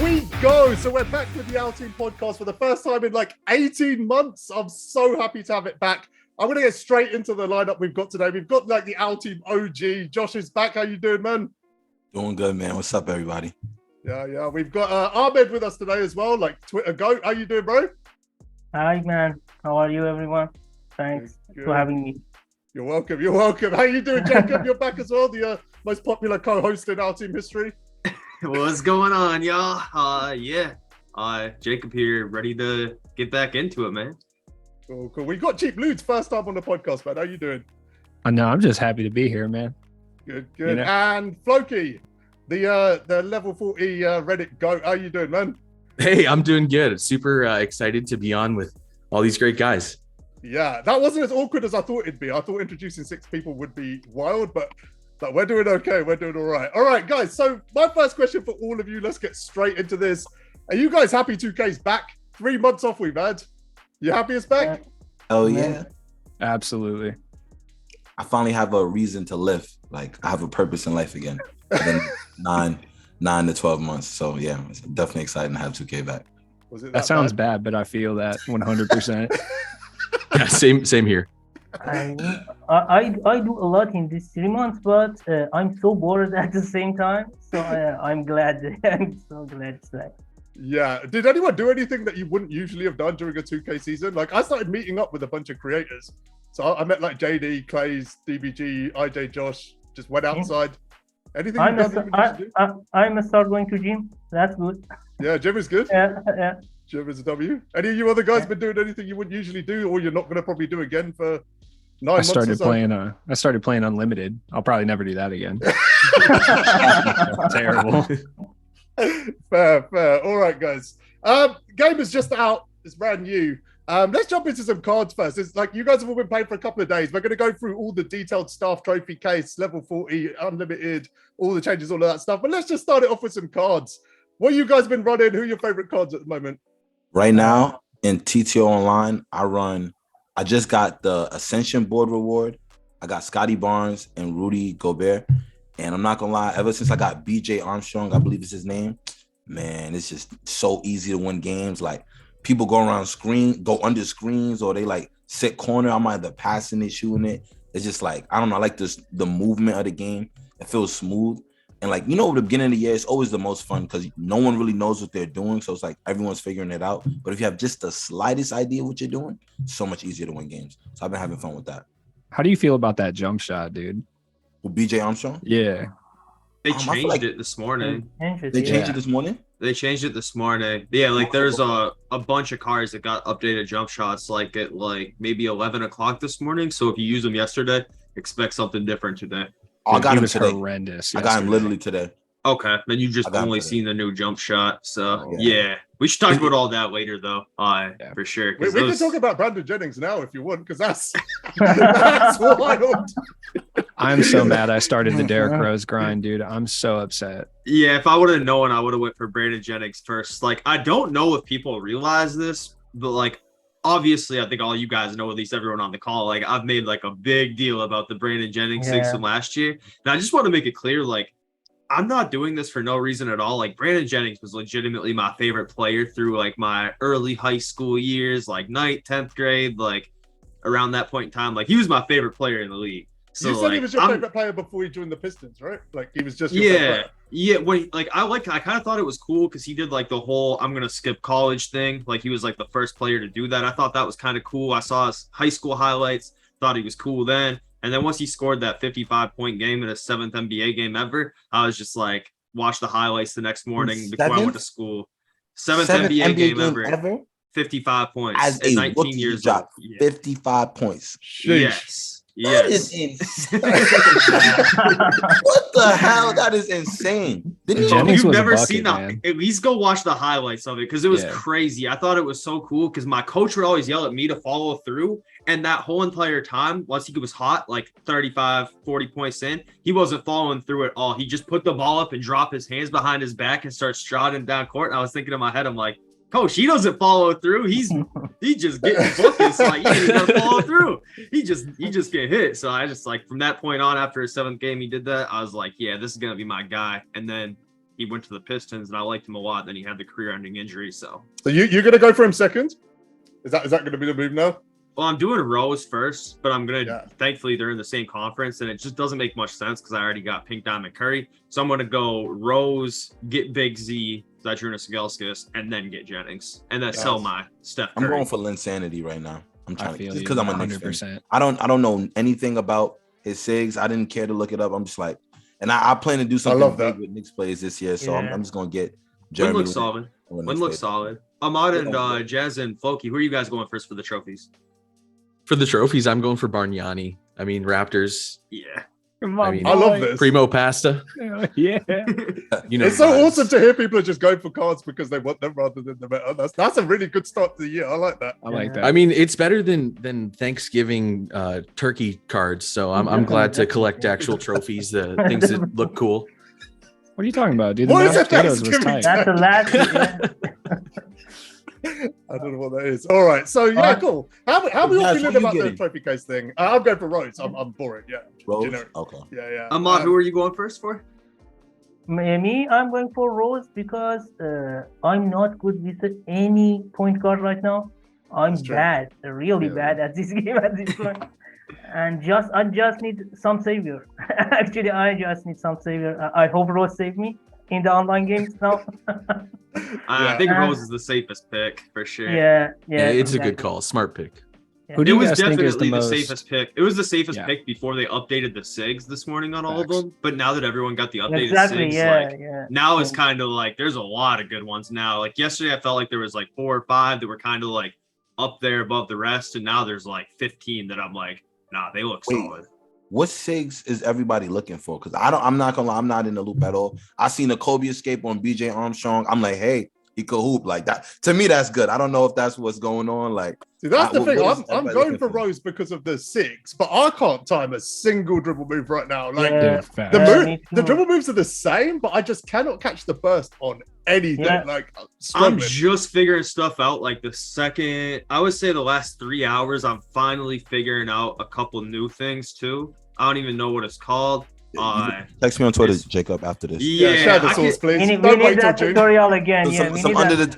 we go. So we're back with the OurTeam podcast for the first time in like 18 months. I'm so happy to have it back. I'm going to get straight into the lineup we've got today. We've got like the OurTeam OG. Josh is back. How you doing, man? Doing good, man. What's up, everybody? Yeah. We've got Ahmed with us today as well, like Twitter GOAT. How you doing, bro? Hi, man. How are you, everyone? Thanks for having me. You're welcome. How you doing, Jacob? You're back as well, the most popular co-host in OurTeam history. What's going on, y'all? Jacob here, ready to get back into it, man. Cool. We got CheapLudez first time on the podcast, man. How you doing? No, I'm just happy to be here, man. Good. You know? And Floki, the level 40 Reddit GOAT. How you doing, man? Hey, I'm doing good. Super excited to be on with all these great guys. Yeah, that wasn't as awkward as I thought it'd be. I thought introducing 6 people would be wild, but we're doing okay. We're doing all right. All right, guys. So my first question for all of you, let's get straight into this. Are you guys happy 2K's back? 3 months off we've had. You happy it's back? Oh, yeah. Absolutely. I finally have a reason to live. Like, I have a purpose in life again. Been 9 to 12 months. So, yeah, it's definitely exciting to have 2K back. Was it that sounds bad, but I feel that 100%. Yeah, same here. I do a lot in these 3 months, but I'm so bored at the same time. So I'm glad. I'm so glad it's back. Yeah. Did anyone do anything that you wouldn't usually have done during a 2K season? Like, I started meeting up with a bunch of creators. So I met like JD, Clays, DBG, IJ, Josh. Just went outside. Anything I'm you start going to gym. That's good. Yeah, gym is good. Yeah. Gym is a W. Any of you other guys been doing anything you wouldn't usually do, or you're not going to probably do again for 9 months? I started playing Unlimited. I'll probably never do that again. Terrible. Fair. All right, guys. Game is just out. It's brand new. Let's jump into some cards first. It's like you guys have all been playing for a couple of days. We're going to go through all the detailed stuff, trophy case, level 40, unlimited, all the changes, all of that stuff. But let's just start it off with some cards. What you guys been running? Who are your favorite cards at the moment? Right now, in TTO Online, I just got the Ascension board reward. I got Scotty Barnes and Rudy Gobert. And I'm not going to lie, ever since I got BJ Armstrong, I believe is his name, man, it's just so easy to win games. Like, people go under screens, or they like sit corner. I'm either passing it, shooting it. It's just like, I don't know, I like the movement of the game. It feels smooth. And like, the beginning of the year, it's always the most fun because no one really knows what they're doing. So it's like everyone's figuring it out. But if you have just the slightest idea what you're doing, it's so much easier to win games. So I've been having fun with that. How do you feel about that jump shot, dude? With BJ Armstrong? Yeah. They changed it this morning. They changed it this morning? They changed it this morning. Yeah, like there's a bunch of cards that got updated jump shots like at like maybe 11 o'clock this morning. So if you used them yesterday, expect something different today. I got him today. Horrendous. I got him literally today. Okay, then you just only seen the new jump shot. So yeah, we should talk about all that later, though. For sure. We can talk about Brandon Jennings now if you want, because that's wild. I'm so mad I started the Derrick Rose grind, dude. I'm so upset. Yeah, if I would have known, I would have went for Brandon Jennings first. Like, I don't know if people realize this, but like, obviously, I think all you guys know, at least everyone on the call, like I've made like a big deal about the Brandon Jennings things from last year. And I just want to make it clear, like, I'm not doing this for no reason at all. Like, Brandon Jennings was legitimately my favorite player through like my early high school years, like 9th, 10th grade, like around that point in time. Like, he was my favorite player in the league. So, you said he was your favorite player before he joined the Pistons, right? Like, he was just your favorite player. I kind of thought it was cool because he did like the whole I'm gonna skip college thing. Like, he was like the first player to do that. I thought that was kind of cool. I saw his high school highlights, thought he was cool then. And then once he scored that 55-point game in his 7th NBA game ever, I was just like, watch the highlights the next morning before I went to school. 7th NBA game ever. 55 points. As at a 19 rookie, years dropped old. 55 points. Yes. That is insane. What the hell? That is insane. You've never seen that? At least go watch the highlights of it because it was crazy. I thought it was so cool because my coach would always yell at me to follow through. And that whole entire time, once he was hot, like 35, 40 points in, he wasn't following through at all. He just put the ball up and dropped his hands behind his back and started striding down court. And I was thinking in my head, I'm like, Coach, he doesn't follow through. He just getting buckets. Like, he doesn't follow through. He just get hit. So I just, like, from that point on, after his 7th game, he did that. I was like, yeah, this is gonna be my guy. And then he went to the Pistons, and I liked him a lot. Then he had the career-ending injury. So you're gonna go for him second? Is that gonna be the move now? Well, I'm doing Rose first, but I'm gonna. Thankfully, they're in the same conference, and it just doesn't make much sense because I already got Pink Diamond Curry. So I'm gonna go Rose, get Big Z, Zydrunas Ilgauskas, and then get Jennings, and then sell my Steph Curry. I'm going for Linsanity right now. I'm trying to just because I'm a Knicks 100%. fan. I don't know anything about his SIGs. I didn't care to look it up. I'm just like, and I plan to do something big with Knicks plays this year. So I'm just gonna get Jeremy. Win looks solid. Win looks solid. Ahmad and Jazz and Floki, who are you guys going first for the trophies? For the trophies, I'm going for Bargnani. I mean, Raptors. Yeah. I mean, I love this. Primo Pasta. Yeah. You know, it's so awesome to hear people are just going for cards because they want them rather than the meta. That's a really good start to the year. I like that. I like that. I mean, it's better than Thanksgiving turkey cards. So I'm glad to collect actual trophies, the things that look cool. What are you talking about, dude? What is that was Thanksgiving? tight. That's the last. I don't know what that is. All right, so cool. How we all feeling about the trophy case thing? I'm going for Rose. I'm boring. Yeah, Rose. Generic. Okay. Yeah. Ahmad, who are you going first for? Me, I'm going for Rose because I'm not good with any point guard right now. I'm bad, really bad at this game at this point. And I just need some savior. Actually, I just need some savior. I hope Rose save me in the online games now. I think Rose is the safest pick for sure. Yeah, it's a good call. Smart pick. Yeah. Who do It you was guys think is definitely the most... safest pick. It was the safest pick before they updated the SIGs this morning on all of them. But now that everyone got the updated SIGs, now it's kind of like there's a lot of good ones now. Like yesterday, I felt like there was like 4 or 5 that were kind of like up there above the rest, and now there's like 15 that I'm like, nah, they look solid. What SIGs is everybody looking for? Because I'm not gonna lie, I'm not in the loop at all. I seen a Kobe escape on BJ Armstrong. I'm like, hey, he could hoop like that. To me, that's good. I don't know if that's what's going on. Like, see, that's the thing. I'm going for Rose because of the 6, but I can't time a single dribble move right now. Like the dribble moves are the same, but I just cannot catch the burst on anything. Like I'm just figuring stuff out. Like I would say the last 3 hours, I'm finally figuring out a couple new things too. I don't even know what it's called. Text me on Twitter, Jacob, after this. Share the source, please. We need that tutorial again.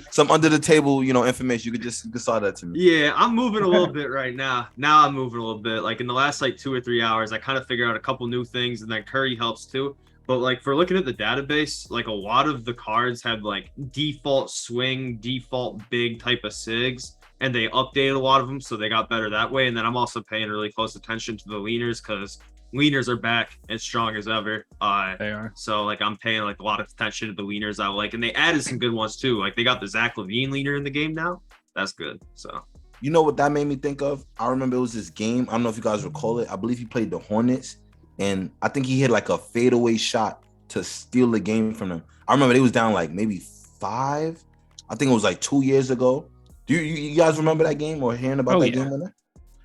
Some under the table, information. You can saw that to me. Yeah, I'm moving a little bit right now. Now I'm moving a little bit. Like in the last 2 or 3 hours, I kind of figured out a couple new things, and then Curry helps too. But like for looking at the database, like a lot of the cards have like default swing, default big type of SIGs, and they updated a lot of them, so they got better that way. And then I'm also paying really close attention to the leaners because leaners are back as strong as ever. They are. So like I'm paying like a lot of attention to the leaners I like, and they added some good ones too. Like they got the Zach LaVine leaner in the game now. That's good. So you know what that made me think of? I remember it was this game. I don't know if you guys recall it. I believe he played the Hornets, and I think he hit like a fadeaway shot to steal the game from them. I remember they was down like maybe 5. I think it was like 2 years ago. Do you guys remember that game or hearing about that game?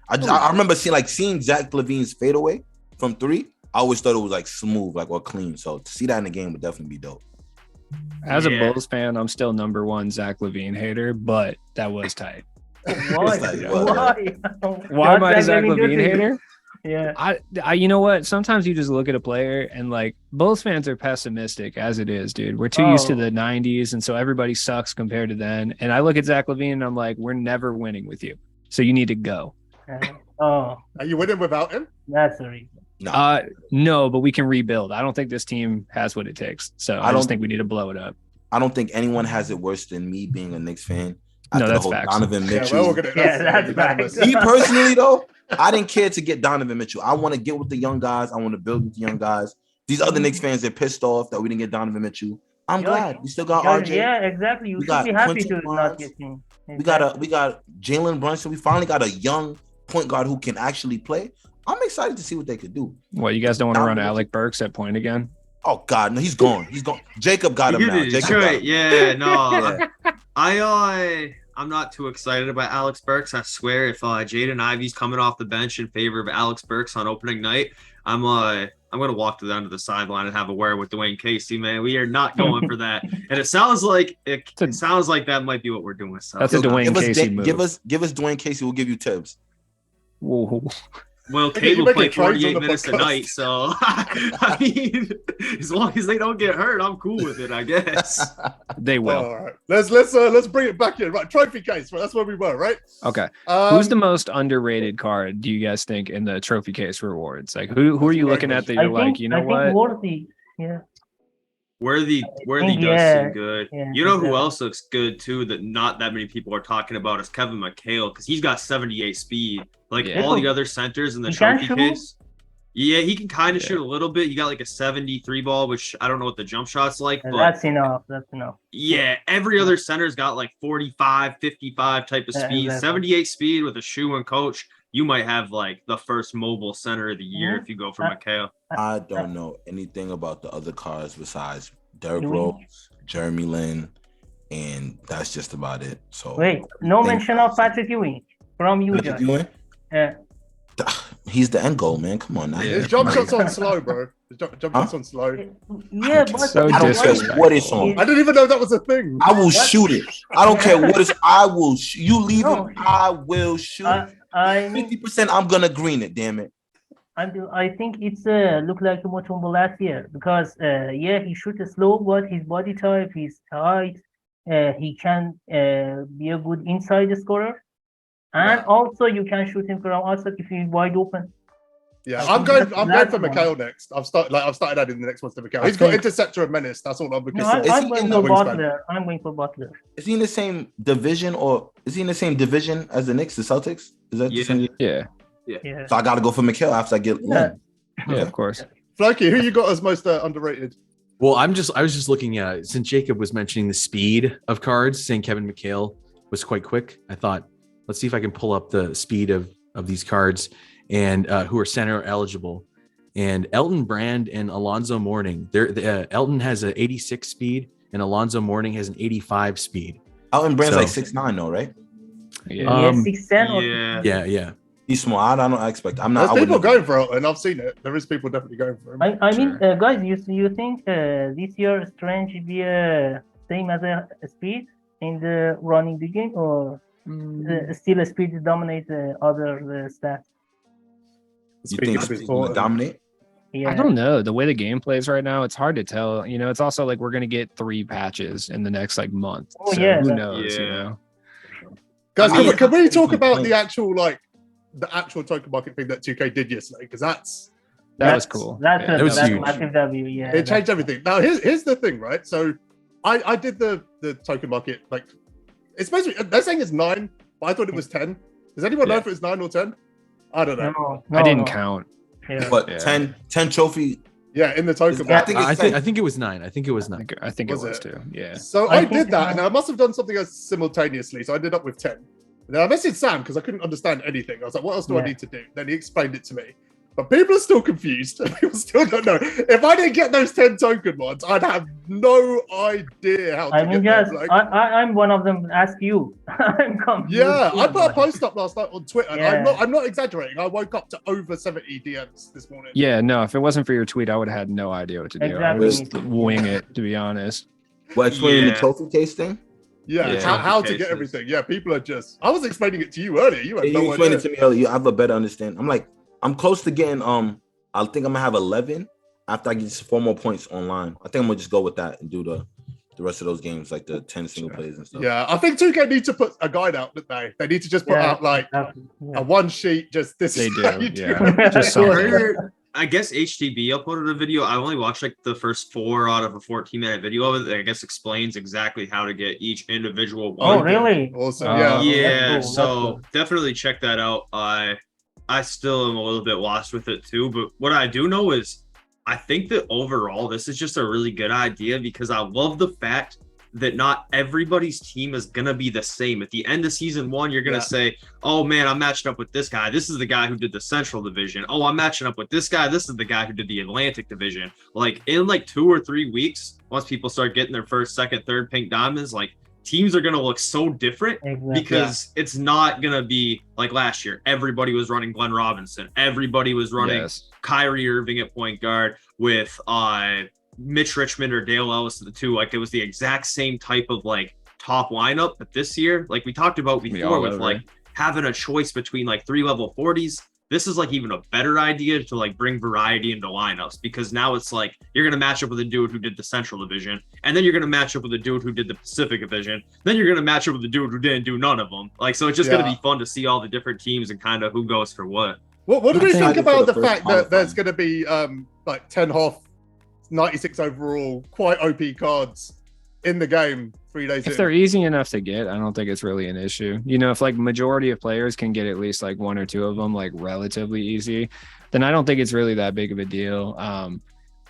I remember seeing Zach LaVine's fadeaway from 3. I always thought it was like smooth, like or clean. So to see that in the game would definitely be dope. As a Bulls fan, I'm still #1 Zach LaVine hater, but that was tight. Why am I a Zach LaVine hater? Yeah. I you know what? Sometimes you just look at a player and like Bulls fans are pessimistic as it is, dude. We're too used to the 90s, and so everybody sucks compared to then. And I look at Zach LaVine and I'm like, we're never winning with you. So you need to go. Are you winning without him? That's the reason. No, but we can rebuild. I don't think this team has what it takes. So I don't think we need to blow it up. I don't think anyone has it worse than me being a Knicks fan. No, that's facts. Donovan Mitchell. That's facts. Me personally, though, I didn't care to get Donovan Mitchell. I want to get with the young guys. I want to build with the young guys. These other Knicks fans, they're pissed off that we didn't get Donovan Mitchell. I'm glad. We still got RJ. Yeah, exactly. You should be happy to not get him. Exactly. We got Jalen Brunson. We finally got a young point guard who can actually play. I'm excited to see what they could do. What, you guys don't want to run Alec Burks at point again? Oh God, no, he's gone. He's gone. Jacob got him now. Jacob got him. Yeah, no. I'm not too excited about Alex Burks. I swear, if Jaden Ivey's coming off the bench in favor of Alex Burks on opening night, I'm gonna walk to the end of the sideline and have a word with Dwayne Casey, man. We are not going for that. And it sounds like that might be what we're doing. So that's a Dwayne Casey move. Give us Dwayne Casey. We'll give you tips. Whoa. Well, Look at Kate you will play making trades on 48 the minutes a podcast. night, so I mean, as long as they don't get hurt, I'm cool with it, I guess. They will. All right, let's bring it back in. Right, trophy case. Right, that's where we were, right? Okay. Who's the most underrated card, do you guys think, in the trophy case rewards? Like, who are you looking at that you're like, you know I what? think worthy. Yeah. Worthy does yeah, seem good. yeah, You know who exactly. else looks good too that not that many people are talking about is Kevin McHale because he's got 78 speed. Like Yeah. all the other centers in the He can trophy shoot? case. Yeah, he can kind of Yeah. shoot a little bit. He got like a 73 ball, which I don't know what the jump shot's like, but That's enough. That's enough. yeah, every other center's got like 45, 55 type of Yeah, speed. exactly. 78 speed with a shoe and coach. You might have like the first mobile center of the year if you go for McHale. I don't know anything about the other cards besides Derrick Ewing. Rose, Jeremy Lin, and that's just about it. So Wait, no everything mention of Patrick Ewing from you, Patrick Josh. Ewing, Yeah. he's the end goal, man. Come on now. Yeah. His jump shots on slow, bro. His jump shots on slow. Yeah, don't but So I don't care disrespectful. what it's on. I didn't even know that was a thing. I will shoot it. I don't care what it's. I will. You leave No. him. I will shoot. I mean, 50%. I'm gonna green it. Damn it. I think it's look like Mutombo last year because yeah, he shoots slow, but his body type, he's tight. He can be a good inside scorer, and Yeah. also you can shoot him from outside if he's wide open. Yeah, I I'm think going that's for one. McHale next. I've started adding the next ones to McHale. I He's got think- interceptor and menace. That's all I'm looking No, for. Is I'm he going in for the wingspan? Butler. I'm going for Butler. Is he in the same division or is he in the same division as the Knicks, the Celtics? Is that the Yeah. same? Yeah. Yeah. So I got to go for McHale after I get Yeah. Lin. Yeah, of course. Floki, who you got as most underrated? Well, I was just looking at since Jacob was mentioning the speed of cards, saying Kevin McHale was quite quick. I thought, let's see if I can pull up the speed of these cards and who are center eligible. And Elton Brand and Alonzo Mourning. Elton has an 86 speed and Alonzo Mourning has an 85 speed. Elton Brand's So- like 6'9" though, right? Yeah. Yeah, 6'10" or Yeah. Yeah. He's small. I don't expect. I'm not. There's I would people never- going for it, and I've seen it. There is people definitely going for him. I mean, Sure. guys, you think this year Strange will be same as a speed in the running the game, or still a speed dominate other stats? You Speed think is Speed's important. gonna dominate? Yeah. I don't know. The way the game plays right now, it's hard to tell. You know, it's also like we're gonna get 3 patches in the next like month. Oh, so yeah, who that- knows? You Yeah. know. Guys, I mean, can we talk it's about like- the actual token market thing that 2K did yesterday? Because That was That's- cool. That's Yeah, That was that's huge. massive W. Yeah. it changed everything. Now here's the thing, right? So I did the token market, like it's basically they're saying it's 9, but I thought it was 10. Does anyone know Yeah. if it's 9 or 10? I don't know. No, I didn't no. count. Yeah. But Yeah. 10 trophy. Yeah, in the token I market. think it's I 10. think it was 9. I think it was I 9. think it Was was it? too. Yeah. So I I think did that, it's and I must have done something else simultaneously. So I ended up with 10. And then I messaged Sam because I couldn't understand anything. I was like, what else do I Yeah. need to do? Then he explained it to me. But people are still confused. People still don't know. If I didn't get those 10 token ones, I'd have no idea how to I mean, get just them. Like, I'm one of them. Ask you. I'm confused. yeah, I too, put a but- post up last night on Twitter. and Yeah. I'm not exaggerating. I woke up to over 70 DMs this morning. Yeah, no, if it wasn't for your tweet, I would have had no idea what to do. I Exactly. would just wing it, to be honest. What explaining the Yeah. trophy case thing? Yeah, Yeah. how to get Cases. everything. Yeah, people are just. I was explaining it to you earlier. You had You no explained idea. it to me earlier. I have a better understanding. I'm like, I'm close to getting. I think I'm gonna have 11 after I get 4 more points online. I think I'm gonna just go with that and do the rest of those games, like the 10 single plays and stuff. Yeah, I think 2K need to put a guide out, don't they? They need to just put Yeah. out like Exactly. Yeah. a one sheet. Just this They is how do, you do yeah. it. Just I something. heard- I guess HTB uploaded a video. I only watched like the first 4 out of a 14-minute video of it that I guess explains exactly how to get each individual one. Oh, really? Awesome. Oh, Yeah. Yeah, That's cool, so that's cool. definitely check that out. I still am a little bit lost with it too, but what I do know is I think that overall this is just a really good idea because I love the fact that not everybody's team is gonna be the same. At the end of season 1, you're gonna Yeah. say, "Oh man, I'm matching up with this guy. This is the guy who did the Central Division. Oh, I'm matching up with this guy. This is the guy who did the Atlantic Division." Like in like 2 or 3 weeks, once people start getting their first, second, third pink diamonds, like teams are gonna look so different Exactly. because it's not gonna be like last year. Everybody was running Glenn Robinson. Everybody was running Yes. Kyrie Irving at point guard with Mitch Richmond or Dale Ellis at the 2. Like it was the exact same type of like top lineup. But this year, like we talked about Be before, all with over. like having a choice between like 3 level 40s, this is like even a better idea to like bring variety into lineups, because now it's like you're gonna match up with a dude who did the Central Division, and then you're gonna match up with a dude who did the Pacific Division, then you're gonna match up with a dude who didn't do none of them. Like, so it's just gonna be fun to see all the different teams and kind of who goes for what. What do we think about the fact that there's going to be like 10 Hoff, 96 overall, quite OP cards in the game 3 days If in? they're easy enough to get, I don't think it's really an issue. You know, if like majority of players can get at least like 1 or 2 of them like relatively easy, then I don't think it's really that big of a deal.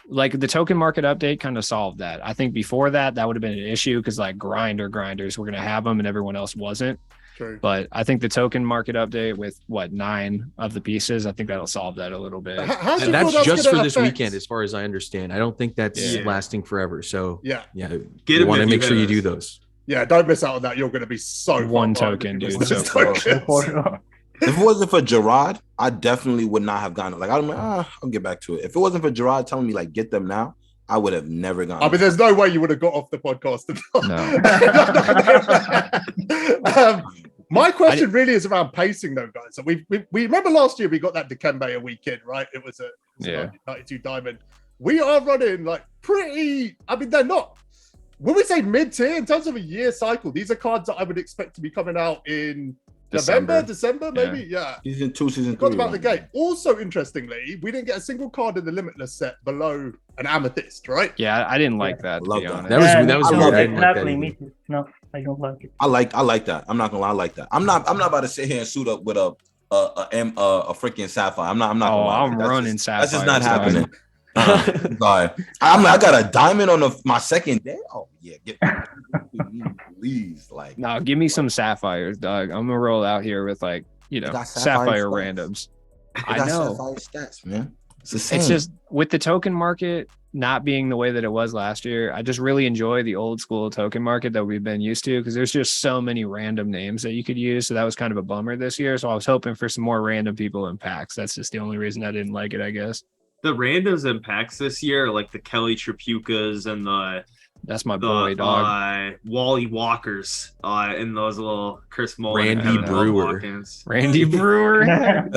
Like the token market update kind of solved that. I think before that would have been an issue because like grinders were going to have them and everyone else wasn't. True. But I think the token market update with 9 of the pieces, I think that'll solve that a little bit. And that's just for this weekend, as far as I understand. I don't think that's lasting forever. So yeah, you want to make sure you do those. Yeah, don't miss out on that. You're going to be so one token, dude. So tokens. If it wasn't for Gerard, I definitely would not have gone. Like, I'm like, I'll get back to it. If it wasn't for Gerard telling me like get them now, I would have never gone. I mean, there's no way you would have got off the podcast. No. My question really is around pacing, though, guys. So we remember last year we got that Dikembe a week in, right? It was a 92 diamond. We are running like pretty. I mean, they're not. When we say mid-tier in terms of a year cycle, these are cards that I would expect to be coming out in December, maybe. Yeah. Season 2, season 3. Talk about the gate. Also, interestingly, we didn't get a single card in the Limitless set below an Amethyst, right? Yeah, I didn't like that. Love that. That was weird. Exactly. Me too. No, I don't like it. I like that. I'm not gonna lie, I like that. I'm not about to sit here and suit up with a freaking Sapphire. I'm not gonna lie. I'm running Sapphire. That's just not happening. Sorry. I got a diamond on my second day. Oh yeah, please, like. No, give me some sapphires, dog. I'm gonna roll out here with like sapphire randoms. I know. Sapphire stats, man. It's just with the token market not being the way that it was last year. I just really enjoy the old school token market that we've been used to because there's just so many random names that you could use. So that was kind of a bummer this year. So I was hoping for some more random people in packs. That's just the only reason I didn't like it, I guess. The randoms in packs this year, like the Kelly Tripucas and that's my boy, dog. Wally Walkers and those little Chris Mullen. Randy Brewer.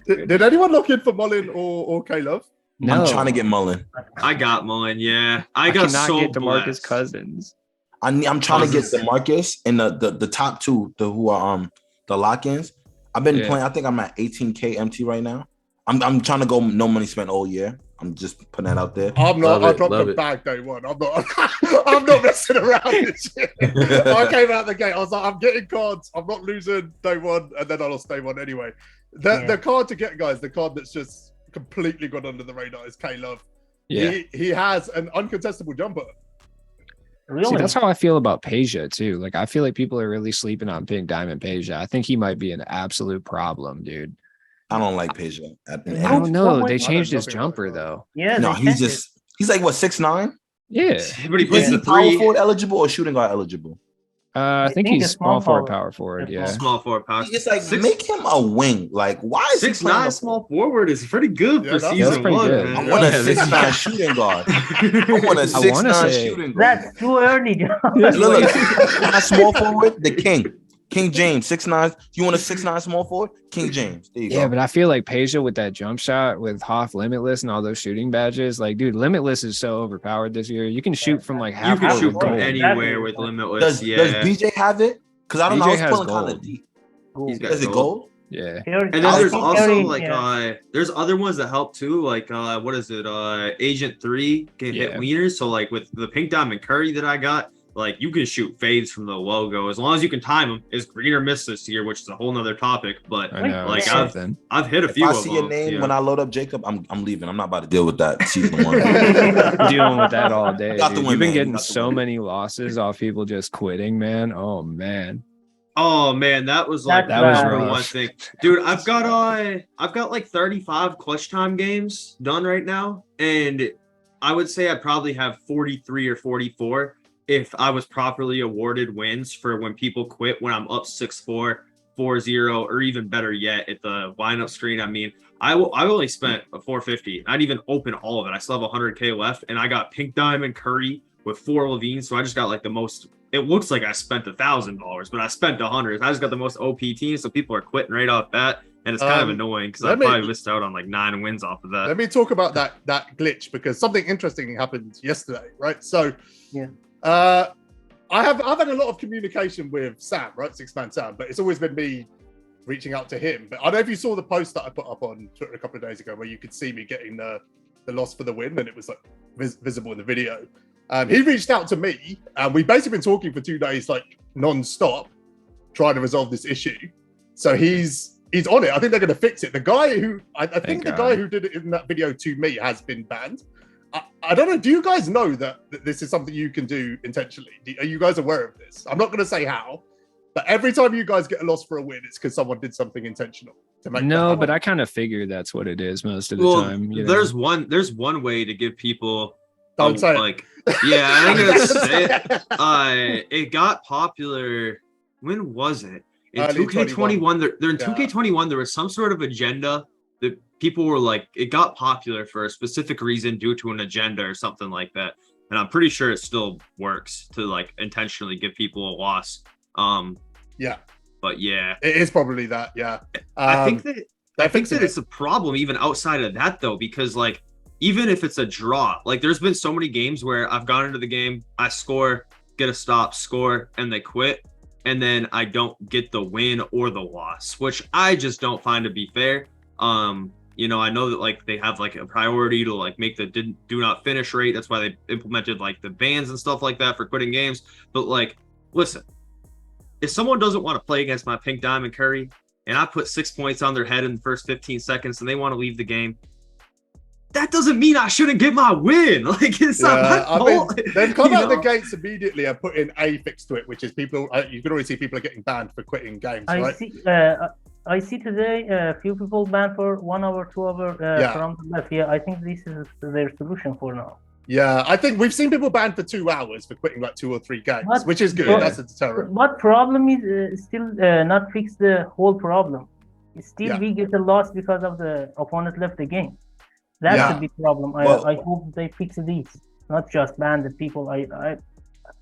Did anyone look in for Mullen or K-Love? No. I'm trying to get Mullen. I got Mullen, yeah. I cannot so get DeMarcus Cousins. I'm trying to get DeMarcus and the top two, who are the lock-ins. I've been playing. I think I'm at 18K MT right now. I'm trying to go no money spent all year. I'm just putting that out there. I'm not. I dropped the bag day one. I'm not messing around this year. I came out the gate. I was like, I'm getting cards. I'm not losing day one, and then I lost day one anyway. The card to get, guys, the card that's just completely gone under the radar is K-Love. Yeah, he has an uncontestable jumper. Really? See, that's how I feel about Peja too. Like, I feel like people are really sleeping on Pink Diamond Peja. I think he might be an absolute problem, dude. I don't like Peja. I don't know. They changed his jumper though. Yeah. No, he's like what, 6'9"? Yeah. But he plays is he power forward eligible or shooting guard eligible? I think he's small forward, power forward. Yeah. Small forward, power. It's like make him a wing. Like, why is 6'9" small forward is pretty good for season one. I want a 6'9" shooting guard. I want a 6'9" shooting guard. That's too early. Look, small forward, the king. King James, 6'9". You want a 6'9" small forward? King James. There you go. Yeah, but I feel like Peja with that jump shot with Hoff Limitless and all those shooting badges, like, dude, Limitless is so overpowered this year. You can shoot from like half. You can shoot from anywhere with Limitless. Does BJ have it? Because I don't know. I was pulling kind of deep. Is it gold? Yeah. And then there's also like there's other ones that help too. Like what is it? Agent 3 can hit wieners. So like with the Pink Diamond Curry that I got, like you can shoot fades from the logo as long as you can time them. Is green or miss this year, which is a whole nother topic. But like I've hit a few. If I see your name when I load up Jacob, I'm leaving. I'm not about to deal with that season 1. Dealing with that all day. You've been getting so many losses off people just quitting, man. Oh man, that was like that was one thing, dude. I've got like 35 clutch time games done right now, and I would say I probably have 43 or 44. If I was properly awarded wins for when people quit when I'm up 6-4, 4-0, or even better yet at the lineup screen. I mean, I only spent a 450. I didn't even open all of it. I still have 100K left, and I got Pink Diamond Curry with 4 Levine. So I just got like the most. It looks like I spent $1,000, but I spent $100. I just got the most OP team, so people are quitting right off that. And it's kind of annoying because I probably missed out on like 9 wins off of that. Let me talk about that glitch because something interesting happened yesterday, right? So, I've had a lot of communication with Sam, right? Six Man Sam, but it's always been me reaching out to him. But I don't know if you saw the post that I put up on Twitter a couple of days ago where you could see me getting the loss for the win, and it was like visible in the video. He reached out to me, and we've basically been talking for 2 days, like non-stop, trying to resolve this issue. So he's on it. I think they're going to fix it. The guy who I think the guy who did it in that video to me has been banned. I don't know. Do you guys know that this is something you can do intentionally? Are you guys aware of this? I'm not going to say how, but every time you guys get a loss for a win, it's because someone did something intentional to make. No, but I kind of figure that's what it is most of the time. You know? There's one way to give people. Don't say like, yeah, I'm gonna say it. It got popular. When was it? In 2K21, they're in 2K21. There was some sort of agenda that people were like, it got popular for a specific reason due to an agenda or something like that. And I'm pretty sure it still works to like intentionally give people a loss. But yeah, it is probably that. Yeah, I think that it's a problem even outside of that though, because like even if it's a draw, like there's been so many games where I've gone into the game, I score, get a stop, score, and they quit. And then I don't get the win or the loss, which I just don't find to be fair. You know, I know that like they have like a priority to like make the do not finish rate. That's why they implemented like the bans and stuff like that for quitting games. But like, listen, if someone doesn't want to play against my pink diamond Curry and I put 6 points on their head in the first 15 seconds and they want to leave the game, that doesn't mean I shouldn't get my win. Like it's not my fault. They've come out the gates immediately and put in a fix to it, which is people. You can already see people are getting banned for quitting games. I see today a few people banned for 1 hour, 2 hour from the left. Yeah, I think this is their solution for now. Yeah, I think we've seen people banned for 2 hours for quitting like 2 or 3 games, which is good. That's a deterrent. What problem is still not fix the whole problem? Still, we get a loss because of the opponent left the game. That's a big problem. I hope they fix this, not just ban the people.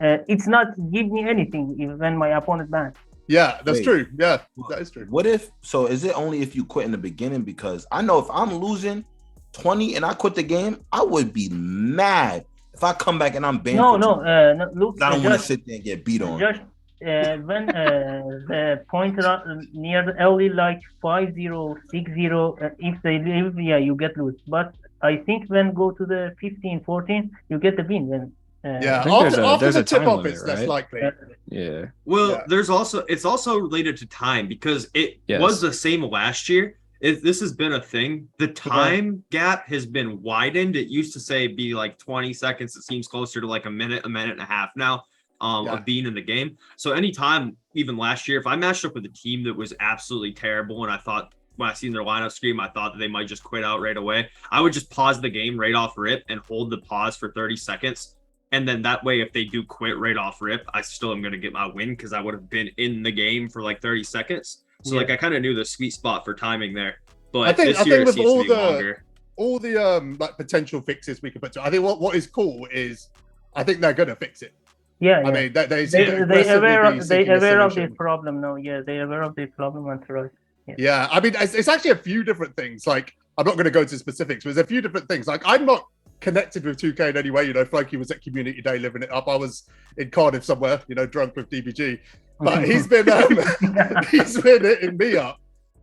It's not give me anything when my opponent banned. Yeah, that's true. Yeah, that is true. What if? So is it only if you quit in the beginning? Because I know if I'm losing 20 and I quit the game, I would be mad if I come back and I'm banned. Look, I don't want to sit there and get beat on. Just when the point near the early like 5-0, 6-0, if they leave, you get lose. But I think when go to the 15, 14, you get the win. When after the tip off, it's less likely. Well, it's also related to time because it was the same last year. This has been a thing. The time gap has been widened. It used to say be like 20 seconds. It seems closer to like a minute and a half now of being in the game. So anytime, even last year, if I matched up with a team that was absolutely terrible and I thought when I seen their lineup screen, I thought that they might just quit out right away, I would just pause the game right off rip and hold the pause for 30 seconds. And then that way, if they do quit right off rip, I still am going to get my win because I would have been in the game for like 30 seconds. So like I kind of knew the sweet spot for timing there. But I think with all the like potential fixes we could put to, I think what is cool is I think they're going to fix it. Yeah, I mean they aware of this problem now. Yeah, they aware of the problem and right. Yeah, I mean it's actually a few different things. Like I'm not going to go to specifics, but there's a few different things. Like I'm not connected with 2K in any way. You know, Floki was at Community Day living it up. I was in Cardiff somewhere, you know, drunk with DBG. But he's been he's been hitting me up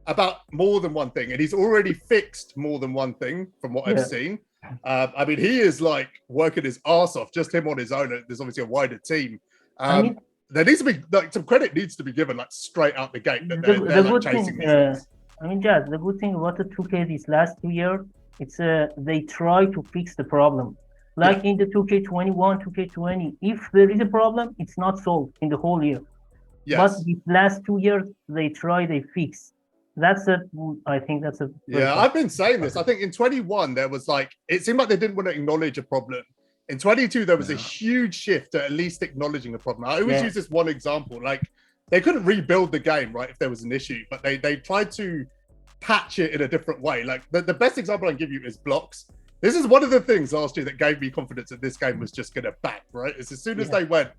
about more than one thing, and he's already fixed more than one thing from what I've seen. I mean, he is like working his ass off, just him on his own. There's obviously a wider team. There needs to be like some credit needs to be given like straight out the gate. That they're like chasing these things. I mean, Jazz, the good thing about the 2K these last 2 years, it's they try to fix the problem. Like in the 2K21, 2K20, if there is a problem, it's not solved in the whole year. But these last 2 years, they fix. I think that's a... I've been saying this. I think in 21, there was like, it seemed like they didn't want to acknowledge a problem. In 22, there was a huge shift to at least acknowledging a problem. I always use this one example. Like, they couldn't rebuild the game, right, if there was an issue, but they tried to patch it in a different way. Like, the best example I can give you is blocks. This is one of the things last year that gave me confidence that this game was just going to back, right? It's as soon as they went,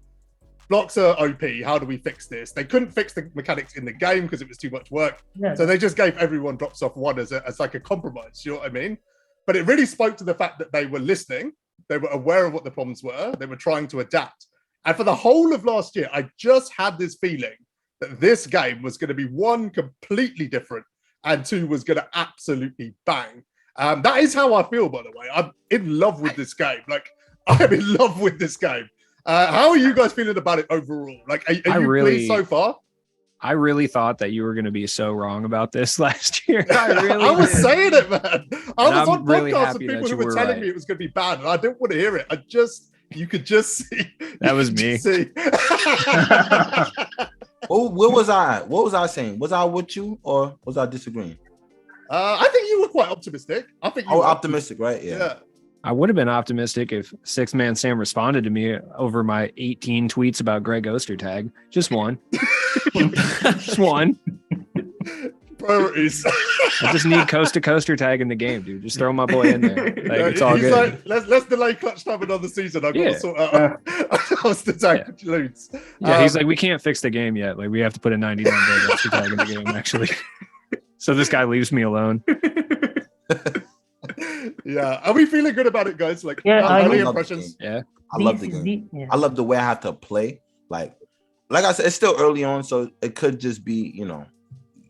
blocks are OP. How do we fix this? They couldn't fix the mechanics in the game because it was too much work. Yeah. So they just gave everyone drops off 1 as like a compromise. You know what I mean? But it really spoke to the fact that they were listening. They were aware of what the problems were. They were trying to adapt. And for the whole of last year, I just had this feeling that this game was going to be 1, completely different, and 2 was going to absolutely bang. That is how I feel, by the way. I'm in love with this game. Like, I'm in love with this game. How are you guys feeling about it overall? Like, are you pleased so far? I really thought that you were going to be so wrong about this last year. I was saying it, man. I was on really podcasts with people who were telling me it was going to be bad, and I didn't want to hear it. You could just see. That was me. Oh, what was I saying? Was I with you or was I disagreeing? I think you were quite optimistic. I think you were optimistic, right? Yeah. I would have been optimistic if Six Man Sam responded to me over my 18 tweets about Greg Ostertag. Just one. Just one. Priorities. I just need coast to coaster tag in the game, dude. Just throw my boy in there. Like, it's all good. Like, let's delay clutch time another season. I've got to sort out coaster tag loads. Yeah, he's like, we can't fix the game yet. Like, we have to put a 99 day coaster tag in the game, actually. So this guy leaves me alone. Yeah, are we feeling good about it, guys? Like, early impressions. Yeah, I love the game. I love the way I have to play. Like I said, it's still early on, so it could just be,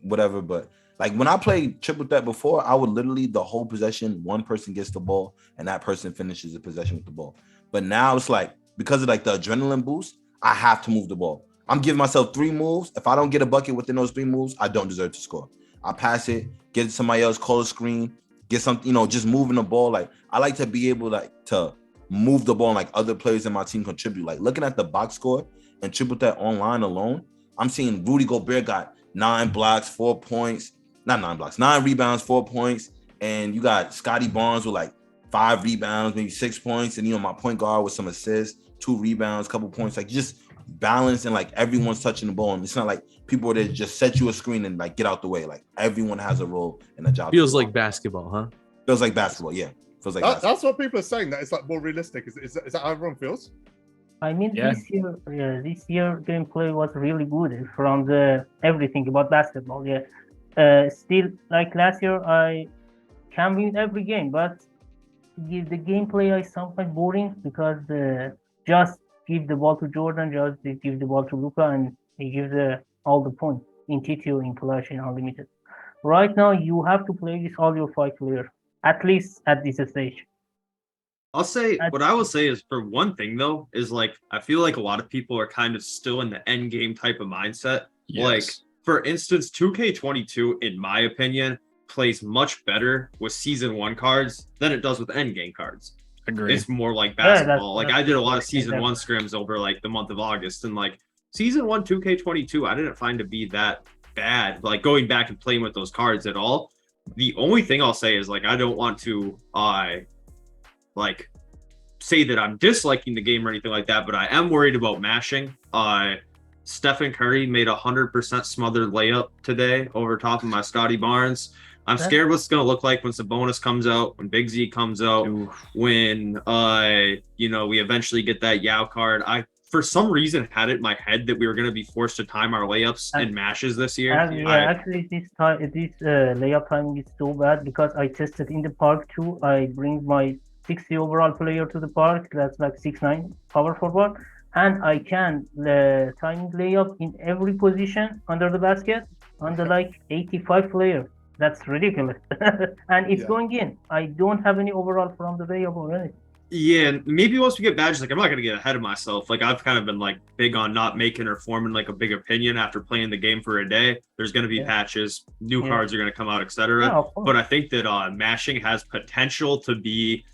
whatever. But like when I played triple threat before, I would literally the whole possession, one person gets the ball and that person finishes the possession with the ball. But now it's like, because of like the adrenaline boost, I have to move the ball. I'm giving myself 3 moves. If I don't get a bucket within those 3 moves, I don't deserve to score. I pass it, get it to somebody else, call a screen, get something, just moving the ball. Like I like to be able to move the ball and like other players in my team contribute. Like looking at the box score and triple threat online alone, I'm seeing Rudy Gobert got 9 blocks, 4 points, not 9 blocks, 9 rebounds, 4 points. And you got Scotty Barnes with like 5 rebounds, maybe 6 points. And, my point guard with some assists, 2 rebounds, couple points, like just balance and like everyone's touching the ball. And it's not like people that just set you a screen and like get out the way. Like everyone has a role and a job. Feels like basketball, huh? Feels like basketball, yeah. Feels like basketball. That's what people are saying, that it's like more realistic. Is that how everyone feels? I mean, this year gameplay was really good from everything about basketball. Yeah, still like last year, I can win every game, but the gameplay is sometimes boring because just give the ball to Jordan, just give the ball to Luka, and he gives all the points in TTO, in Clash, in Unlimited. Right now, you have to play with all your 5 players, at least at this stage. I'll say what I will say is, for one thing though, is like I feel like a lot of people are kind of still in the end game type of mindset. Yes. Like for instance, 2K22, in my opinion, plays much better with season 1 cards than it does with end game cards. Agree. It's more like basketball. Like I did a lot of season 1 scrims over like the month of August, and like season 1 2K22, I didn't find to be that bad. Like going back and playing with those cards at all. The only thing I'll say is like I don't want to like say that I'm disliking the game or anything like that, but I am worried about mashing. Stephen Curry made 100% smothered layup today over top of my Scotty Barnes. I'm scared what's going to look like when Sabonis comes out, when Big Z comes out, when we eventually get that Yao card. I for some reason had it in my head that we were going to be forced to time our layups and mashes this year. Actually this layup timing is so bad because I tested in the park too. I bring my 60 overall player to the park, that's like 6'9" power forward, and I can timing layup in every position under the basket under like 85 player. That's ridiculous. And it's going in. I don't have any overall from the layup already. Yeah, maybe once we get badges, like I'm not gonna get ahead of myself. Like I've kind of been like big on not making or forming like a big opinion after playing the game for a day. There's gonna be patches, new cards are gonna come out, etc. But I think that mashing has potential to be